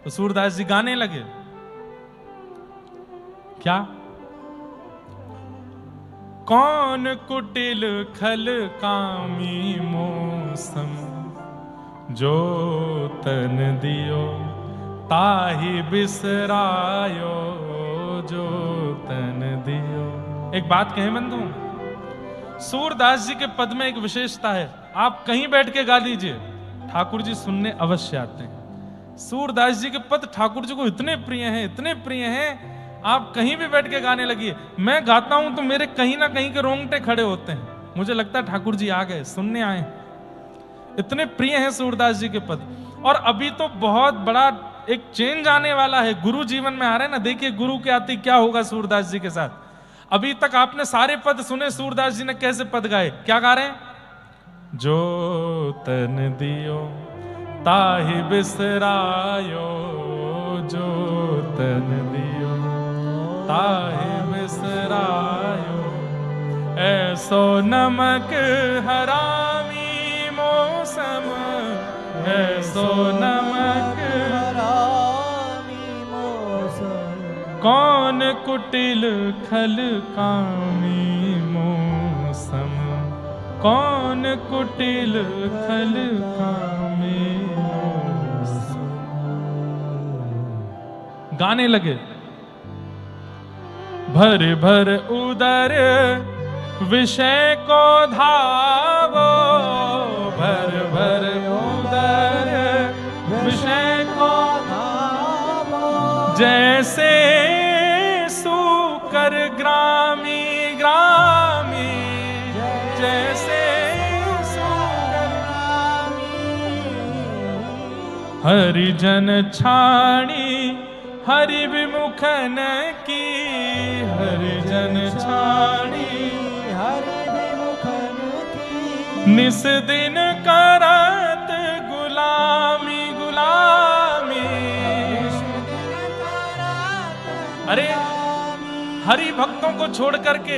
तो सूरदास जी गाने लगे। क्या? कौन कुटिल खल कामी मौसम, जो तन दियो ताहि बिसरायो, जो तन दियो। एक बात कहें बंधु, सूरदास जी के पद में एक विशेषता है, आप कहीं बैठ के गा लीजिए, ठाकुर जी सुनने अवश्य आते हैं। सूरदास जी के पद ठाकुर जी को इतने प्रिय हैं, इतने प्रिय हैं, आप कहीं भी बैठ के गाने लगिए। मैं गाता हूं तो मेरे कहीं ना कहीं के रोंगटे खड़े होते हैं, मुझे लगता है ठाकुर जी आ गए, सुनने आए। इतने प्रिय हैं सूरदास जी के पद। और अभी तो बहुत बड़ा एक चेंज आने वाला है, गुरु जीवन में आ रहे हैं ना। देखिए गुरु के आते क्या होगा सूरदास जी के साथ। अभी तक आपने सारे पद सुने, सूरदास जी ने कैसे पद गाए, क्या गा रहे हैं? जो तन दियो ताहि बिसरायो, जो तन दियो ताहि बिसरायो, ऐसो नमक हरामी मौसम, ऐसो नमक हरामी मौसम, कौन कुटिल खल कामी मौसम, कौन कुटिल खल कामी मौसम। गाने लगे। भर भर उदर विषय को धावो, भर भर उदर विषय को धावो, जैसे सूकर ग्रामी ग्रामी, जैसे सूकर ग्रामी, हरिजन छाणी हरि विमुखन की, हरिजन छाणी हरि विमुखन की, निस दिन करत गुलामी गुलामी, निस अरे हरि भक्तों को छोड़ करके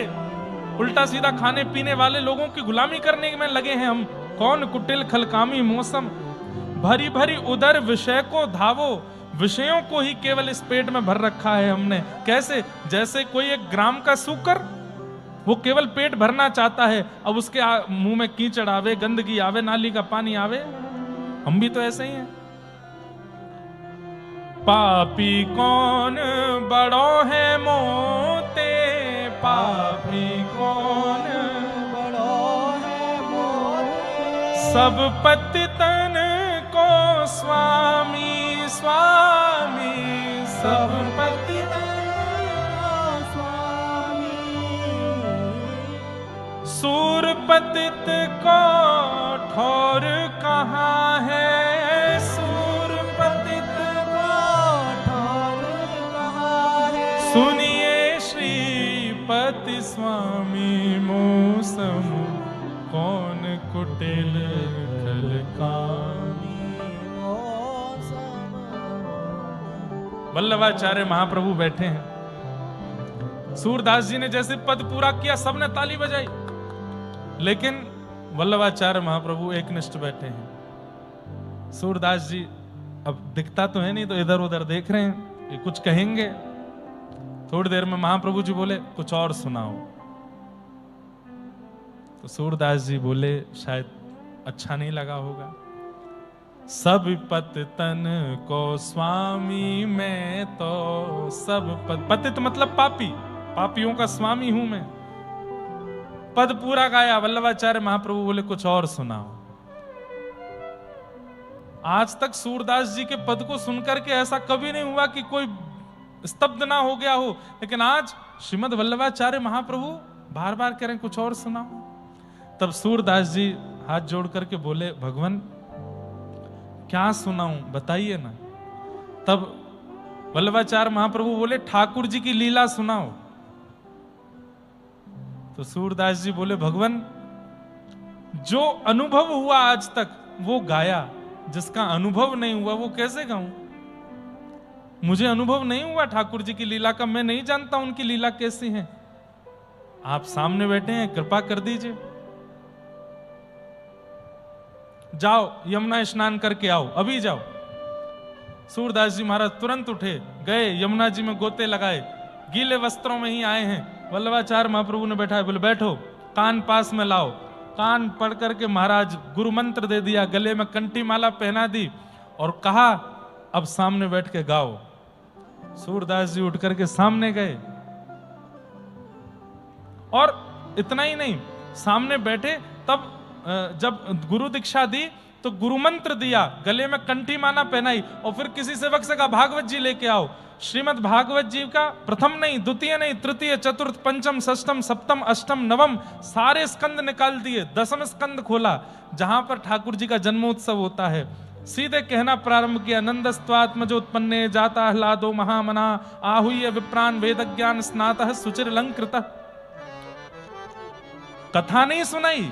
उल्टा सीधा खाने पीने वाले लोगों की गुलामी करने में लगे हैं हम। कौन कुटिल खलकामी मौसम, भरी भरी उदर विषय को धावो। विषयों को ही केवल इस पेट में भर रखा है हमने। कैसे? जैसे कोई एक ग्राम का सूकर, वो केवल पेट भरना चाहता है, अब उसके मुंह में कीचड़ आवे, गंदगी आवे, नाली का पानी आवे। हम भी तो ऐसे ही हैं। पापी कौन बड़ो है मोते, पापी कौन बड़ो है मोते। सब पतितन को स्वामी स्वामी, सब पतितन को स्वामी। सूर पतित को ठौर कहाँ है, सूर पतित को ठौर कहाँ है। सुनिए श्रीपति स्वामी मौसम, कौन कुटिल खलकामी मौसम। वल्लभाचार्य महाप्रभु बैठे हैं। सूरदास जी ने जैसे पद पूरा किया, सबने ताली बजाई, लेकिन वल्लभाचार्य महाप्रभु एकनिष्ठ बैठे हैं। सूरदास जी अब दिखता तो है नहीं, तो इधर उधर देख रहे हैं, ये कुछ कहेंगे। थोड़ी देर में महाप्रभु जी बोले, कुछ और सुनाओ। तो सूरदास जी बोले, शायद अच्छा नहीं लगा होगा। सब पतितन को स्वामी मैं तो, सब पतित मतलब पापी, पापियों का स्वामी हूं मैं। पद पूरा गाया। वल्लभाचार्य महाप्रभु बोले, कुछ और सुनाओ। आज तक सूरदास जी के पद को सुनकर के ऐसा कभी नहीं हुआ कि कोई स्तब्ध ना हो गया हो, लेकिन आज श्रीमद् वल्लभाचार्य महाप्रभु बार बार कह रहे हैं, कुछ और सुनाओ। तब सूरदास जी हाथ जोड़ करके बोले, भगवान क्या सुनाऊं, बताइए ना। तब वल्लभाचार्य महाप्रभु बोले, ठाकुर जी की लीला सुनाओ। तो सूरदास जी बोले, भगवान जो अनुभव हुआ आज तक वो गाया, जिसका अनुभव नहीं हुआ वो कैसे गाऊं। मुझे अनुभव नहीं हुआ ठाकुर जी की लीला का, मैं नहीं जानता उनकी लीला कैसी है। आप सामने बैठे हैं, कृपा कर दीजिए। जाओ यमुना स्नान करके आओ, अभी जाओ। सूरदास जी महाराज तुरंत उठे, गए यमुना जी में गोते लगाए, गीले वस्त्रों में ही आए हैं। वल्लभाचार्य महाप्रभु ने बैठा है, बोले बैठो, कान पास में लाओ। कान पढ़ करके महाराज गुरु मंत्र दे दिया, गले में कंठी माला पहना दी और कहा, अब सामने बैठ के गाओ। सूरदास जी उठ करके सामने गए, और इतना ही नहीं, सामने बैठे तब जब गुरु दीक्षा दी तो गुरु मंत्र दिया, गले में कंठी माला पहनाई, और फिर किसी सेवक से कहा, भागवत जी लेके आओ। श्रीमद् भागवत जी का प्रथम नहीं, द्वितीय नहीं, तृतीय, चतुर्थ, पंचम, षष्ठम, सप्तम, अष्टम, नवम सारे स्कंद निकाल दिए। दसम स्कंद खोला, जहां पर ठाकुर जी का जन्मोत्सव होता है। सीधे कहना प्रारंभ किया, नंदस्त्वात्मजोत्पन्ने जाता ह्लादो महामना, आहूय विप्रान वेद ज्ञान स्नातः सुचिरलंकृतः। कथा नहीं सुनाई,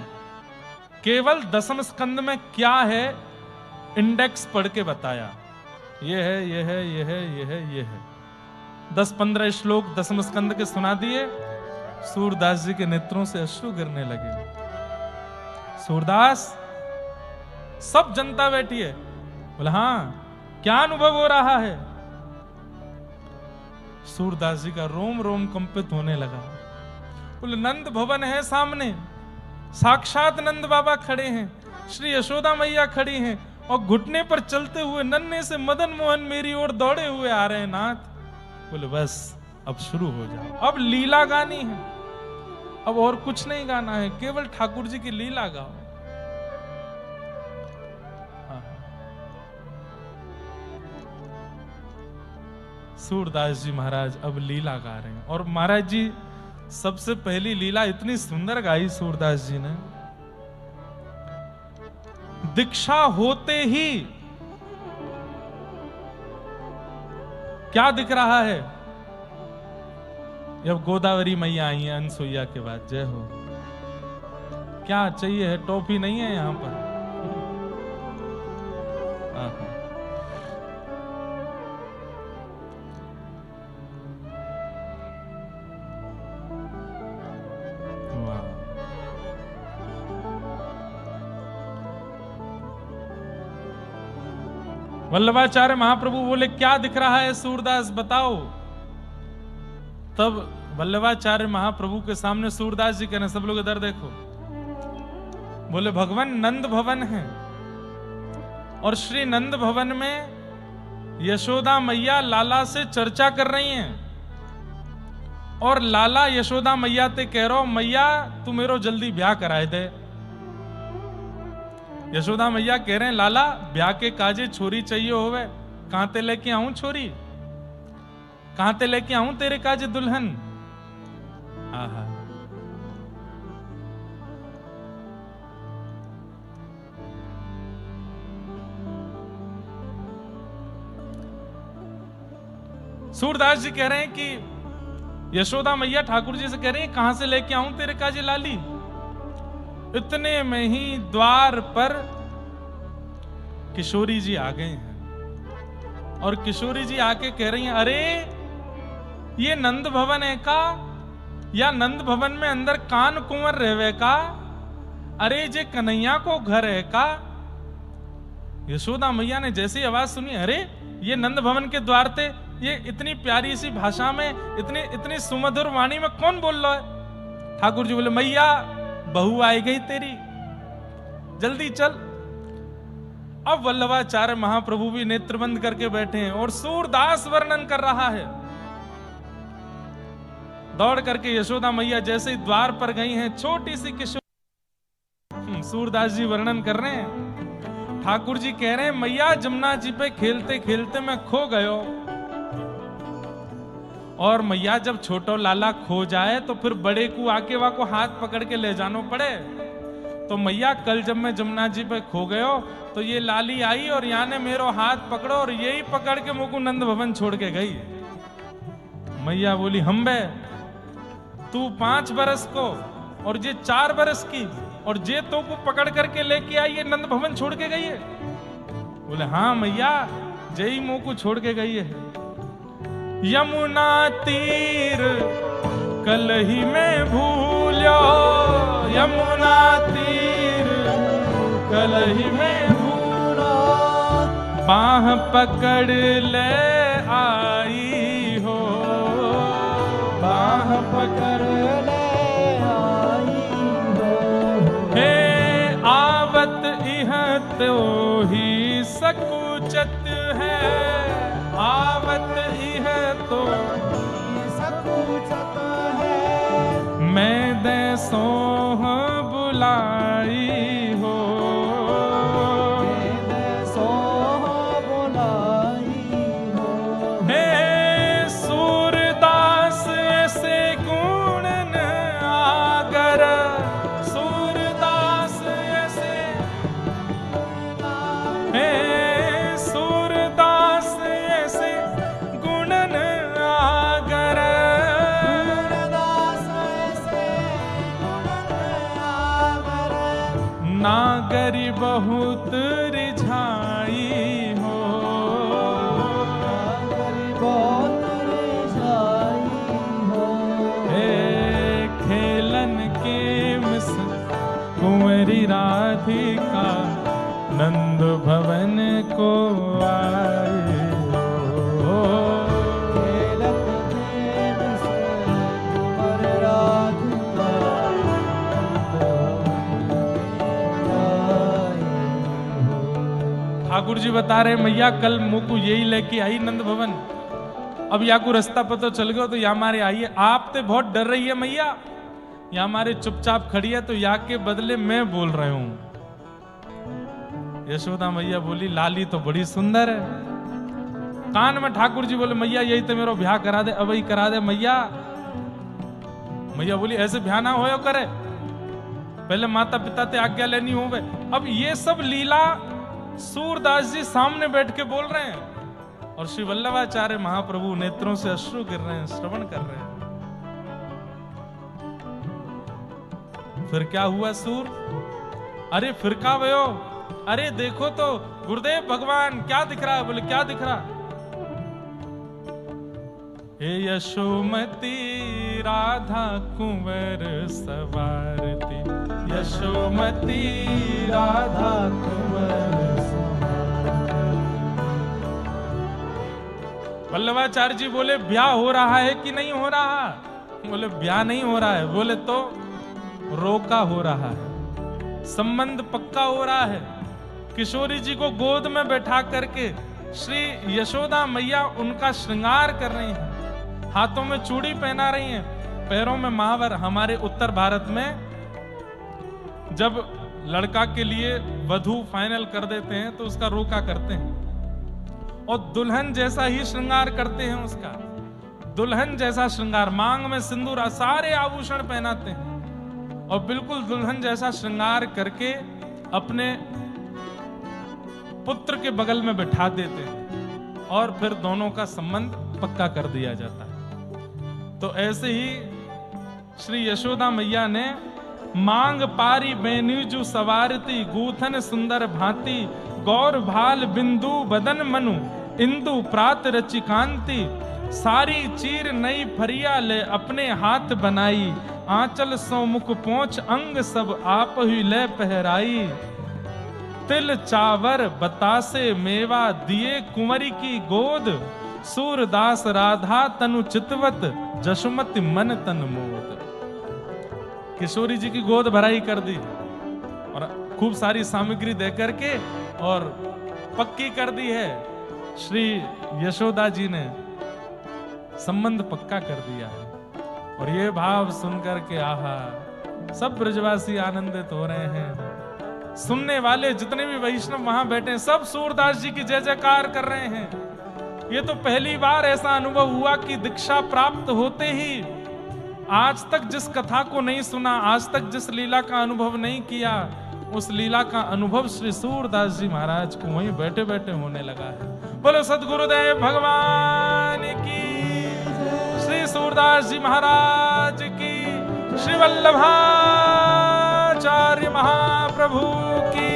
केवल दसम स्कंद में क्या है इंडेक्स पढ़ के बताया। ये है, ये है, ये है, ये है, ये है। 10-15 श्लोक दसम स्कंद के सुना दिए। सूरदास जी के नेत्रों से अश्रु गिरने लगे। सूरदास, सब जनता बैठी है, बोला हाँ क्या अनुभव हो रहा है। सूरदास जी का रोम रोम कंपित होने लगा। बोले नंद भवन है सामने, साक्षात नंद बाबा खड़े हैं, श्री यशोदा मैया खड़ी हैं, और घुटने पर चलते हुए नन्हे से मदन मोहन मेरी ओर दौड़े हुए आ रहे हैं नाथ। बोले बस अब शुरू हो जाओ, अब लीला गानी है, अब और कुछ नहीं गाना है, केवल ठाकुर जी की लीला गाओ। सूरदास जी महाराज अब लीला गा रहे हैं, और महाराज जी सबसे पहली लीला इतनी सुंदर गाई सूरदास जी ने। दीक्षा होते ही क्या दिख रहा है, जब गोदावरी मैया आई है अनसुईया के बाद, जय हो। क्या चाहिए है, टॉफी नहीं है यहां पर। वल्लभाचार्य महाप्रभु बोले क्या दिख रहा है सूरदास बताओ। तब वल्लभाचार्य महाप्रभु के सामने सूरदास जी कहने, सब लोग इधर देखो। बोले भगवान नंद भवन है और श्री नंद भवन में यशोदा मैया लाला से चर्चा कर रही हैं और लाला यशोदा मैया ते कह रहा मैया तू मेरो जल्दी ब्याह कराए दे। यशोदा मैया कह रहे हैं लाला ब्याह के काजे छोरी चाहिए होवे, कहां ते लेके आऊं छोरी, कहां ते लेके आऊं तेरे काजे दुल्हन। आहा सूरदास जी कह रहे हैं कि यशोदा मैया ठाकुर जी से कह रही है कहां से लेके आऊं तेरे काजे लाली। इतने में ही द्वार पर किशोरी जी आ गए हैं और किशोरी जी आके कह रही हैं अरे ये नंद भवन है का, या नंद भवन में अंदर कान कुंवर रहवे का, अरे जे कन्हैया को घर है का। यशोदा मैया ने जैसी आवाज सुनी, अरे ये नंद भवन के द्वार थे, ये इतनी प्यारी सी भाषा में इतनी सुमधुर वाणी में कौन बोल रहा है। ठाकुर जी बोले मैया बहू आई गई तेरी, जल्दी चल। अब वल्लभाचार्य महाप्रभु भी नेत्र बंद करके बैठे हैं और सूरदास वर्णन कर रहा है। दौड़ करके यशोदा मैया जैसे ही द्वार पर गई हैं, छोटी सी किशोर, सूरदास जी वर्णन कर रहे हैं। ठाकुर जी कह रहे हैं मैया जमुना जी पे खेलते खेलते मैं खो गयो, और मैया जब छोटो लाला खो जाए तो फिर बड़े को आके वा को हाथ पकड़ के ले जानो पड़े। तो मैया कल जब मैं जमुना जी पे खो गयो तो ये लाली आई और यहाँ ने मेरो हाथ पकड़ो और यही पकड़ के मुझको नंद भवन छोड़ के गई। मैया बोली हम्बे तू 5 बरस को और ये 4 बरस की, और जे तो को पकड़ करके लेके आई ये नंद भवन छोड़ के गई है। बोले हाँ मैया जय मुंह को छोड़ के गई है। यमुना तीर कलही में भूलो, यमुना तीर कलही में भूलो, बाह पकड़ ले आई हो, बाह पकड़ ले आई हो। हे आवत इह तो ही सकुचत है, आवत इह तो सकुचत है, मैं दे सोह बुलाई हो, मैं दे सोह बुलाई हो। हे सूरदास ऐसे गुणन आगर, सूरदास ऐसे, हे नागरी बहुत रिझाई हो, नागरी बहुत रिझाई हो। हे खेलन के मिस कुंवरी राधिका नंद भवन को आए हो, खेलन के मिस कुंवरी राधिका ठाकुर जी बता रहे मैया कल मुझको यही लेके आई नंद भवन, अब या को रास्ता पता चल गया तो या मारे आई है। आप तो बहुत डर रही है मैया, या हमारे चुपचाप खड़ी है तो या के बदले मैं बोल रहा हूं। यशोदा मैया बोली लाली तो बड़ी सुंदर है। कान में ठाकुर जी बोले मैया यही तो मेरा ब्याह करा दे, अब ही करा दे मैया। मैया बोली ऐसे ब्याह ना होयो करे, पहले माता पिता ते आज्ञा लेनी हो। अब ये सब लीला सूरदास जी सामने बैठ के बोल रहे हैं और श्री वल्लभाचार्य महाप्रभु नेत्रों से अश्रु गिर रहे हैं, श्रवण कर रहे हैं। फिर क्या हुआ सूर, अरे फिर का भयो, अरे देखो तो गुरुदेव भगवान क्या दिख रहा है। बोले क्या दिख रहा। हे यशोमती राधा कुंवर सवारती, यशोमती राधा कुंवर सवारती, वल्लभाचार्य जी बोले ब्याह हो रहा है कि नहीं हो रहा? बोले ब्याह नहीं हो रहा है। बोले तो रोका हो रहा है, संबंध पक्का हो रहा है। किशोरी जी को गोद में बैठा करके श्री यशोदा मैया उनका श्रृंगार कर रही हैं, हाथों में चूड़ी पहना रही हैं, पैरों में महावर। हमारे उत्तर भारत में जब लड़का के लिए वधू फाइनल कर देते हैं तो उसका रोका करते हैं, और दुल्हन जैसा ही श्रृंगार करते हैं उसका, दुल्हन जैसा श्रृंगार, मांग में सिंदूर, सारे आभूषण पहनाते हैं और बिल्कुल दुल्हन जैसा श्रृंगार करके अपने पुत्र के बगल में बैठा देते हैं और फिर दोनों का संबंध पक्का कर दिया जाता है। तो ऐसे ही श्री यशोदा मैया ने मांग पारी बेनीजू सवारती, गूथन सुंदर भांति, गौर भाल बिंदु बदन मनु, इंदु प्रात रचि कांति, सारी चीर नई फरिया ले अपने हाथ बनाई, आंचल सो मुख पोंछ अंग सब आप ही ले पहराई, तिल चावर बतासे मेवा दिए कुंवरी की गोद, सूरदास राधा तनु चितवत, जशुमति मन तन मोद। किशोरी जी की गोद भराई कर दी और खूब सारी सामग्री देकर के और पक्की कर दी है। श्री यशोदा जी ने संबंध पक्का कर दिया है। और ये भाव सुनकर के आहा, सब ब्रजवासी आनंदित हो रहे हैं। सुनने वाले जितने भी वैष्णव वहां बैठे हैं सब सूरदास जी की जय जयकार कर रहे हैं। ये तो पहली बार ऐसा अनुभव हुआ कि दीक्षा प्राप्त होते ही, आज तक जिस कथा को नहीं सुना, आज तक जिस लीला का अनुभव नहीं किया, उस लीला का अनुभव श्री सूरदास जी महाराज को वहीं बैठे बैठे होने लगा है। बोलो सद्गुरुदेव भगवान की, श्री सूरदास जी महाराज की, श्री वल्लभाचार्य महाप्रभु की।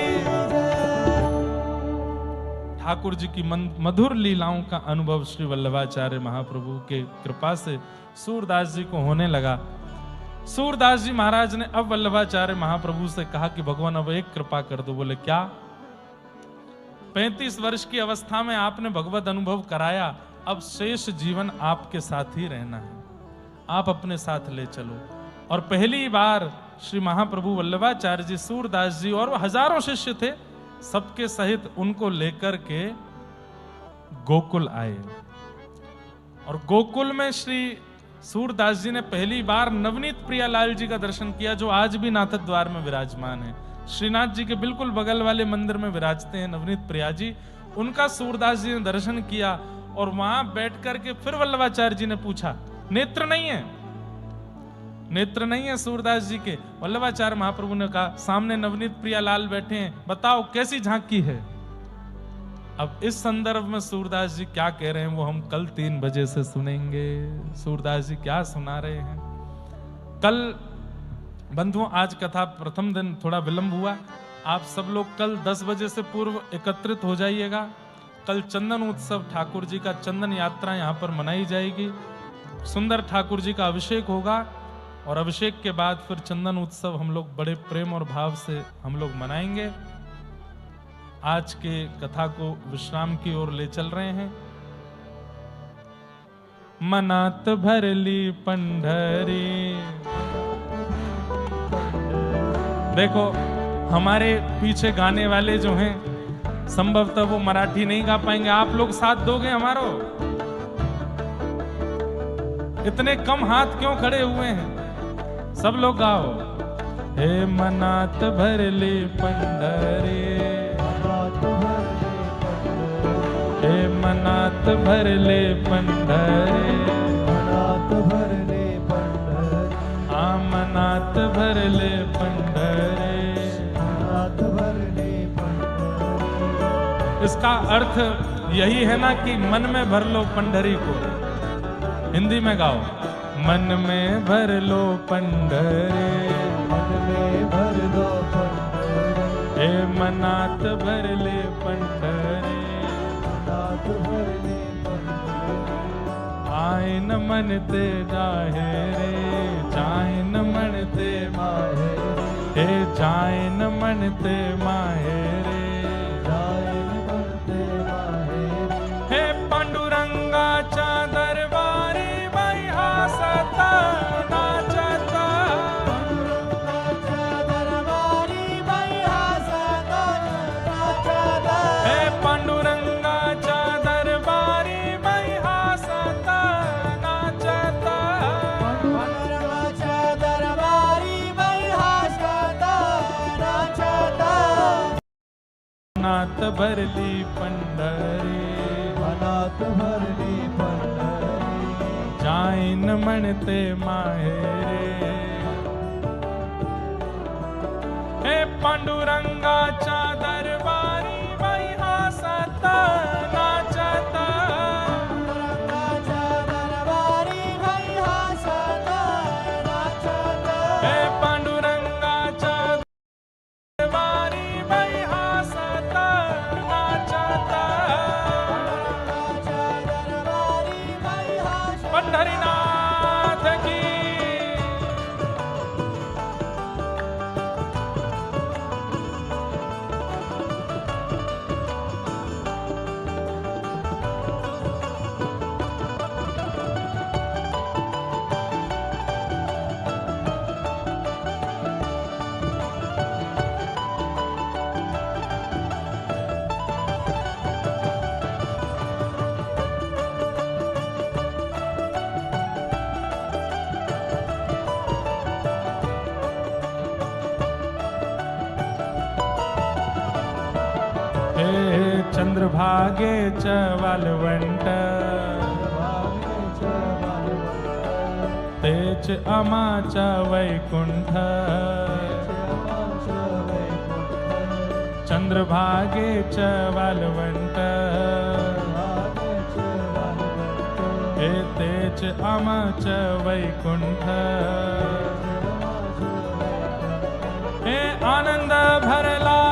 ठाकुर जी की मधुर लीलाओं का अनुभव श्री वल्लभाचार्य महाप्रभु के कृपा से सूरदास जी को होने लगा। सूरदास जी महाराज ने अब वल्लभाचार्य महाप्रभु से कहा कि भगवान अब एक कृपा कर दो। बोले क्या? 35 वर्ष की अवस्था में आपने भगवत अनुभव कराया, अब शेष जीवन आपके साथ ही रहना है, आप अपने साथ ले चलो। और पहली बार श्री महाप्रभु वल्लभाचार्य जी, सूरदास जी और हजारों शिष्य थे, सबके सहित उनको लेकर के गोकुल आए। और गोकुल में श्री सूरदास जी ने पहली बार नवनीत प्रियालाल जी का दर्शन किया, जो आज भी नाथ द्वार में विराजमान है। श्रीनाथ जी के बिल्कुल बगल वाले मंदिर में विराजते हैं नवनीत प्रिया जी। उनका सूरदास जी ने दर्शन किया और वहां बैठ करके फिर वल्लभाचार्य जी ने पूछा, नेत्र नहीं है? नेत्र नहीं है सूरदास जी के? वल्लभाचार्य महाप्रभु ने कहा, सामने नवनीत प्रियालाल बैठे हैं, बताओ कैसी झांकी है। अब इस संदर्भ में सूरदास जी क्या कह रहे हैं वो हम कल 3 बजे से सुनेंगे। सूरदास जी क्या सुना रहे हैं कल। बंधुओं, आज कथा प्रथम दिन थोड़ा विलंब हुआ, आप सब लोग कल 10 बजे से पूर्व एकत्रित हो जाइएगा। कल चंदन उत्सव, ठाकुर जी का चंदन यात्रा यहाँ पर मनाई जाएगी। सुंदर ठाकुर जी का अभिषेक होगा और अभिषेक के बाद फिर चंदन उत्सव हम लोग बड़े प्रेम और भाव से हम लोग मनाएंगे। आज के कथा को विश्राम की ओर ले चल रहे हैं। मनात भरली पंढरी। देखो हमारे पीछे गाने वाले जो हैं संभवतः वो मराठी नहीं गा पाएंगे, आप लोग साथ दोगे हमारो? इतने कम हाथ क्यों खड़े हुए हैं? सब लोग गाओ। हे मनात भरली पंढरी, हे मनात भरले पंढरी, मनात भरले पंढरी, आ मनात भरले पंढरी, मनात भरले पंढरी। इसका अर्थ यही है ना कि मन में भर लो पंढरी को। हिंदी में गाओ। मन में भर लो पंढरी, मन में भर लो पंढरी, हे मनात भरले पंढरी, मनात भरले पंढरी। आए न मन ते जाहे रे, जाए न मन ते माहे रे, हे जाए न मन ते माहे रे, जाए न मन ते माहे रे। हे पांडुरंगा मनात भरली पंढरी, मनात भरली पंढरी, जाईन म्हणते माहेरे. हे पांडुरंगाच्या दरबारी बाई हसत नाचत, पांडुरंगाच्या दरबारी बाई हसत नाचत, हे पांडुरंगाच्या दरबारी बाई हसत नाचत. पांडुरंगाच्या दरबारी बाई हसत पंढरीनाथ की. हे चंद्रभागेच्या वालवंट, भावेच्या वालवंट, तेच आमाचा वैकुंठ. आमच्या वैकुंठ, चंद्रभागेच्या वालवंट, भावेच्या वालवंट, हे तेच आमाचा वैकुंठ. आमच्या वैकुंठ, हे आनंद भरला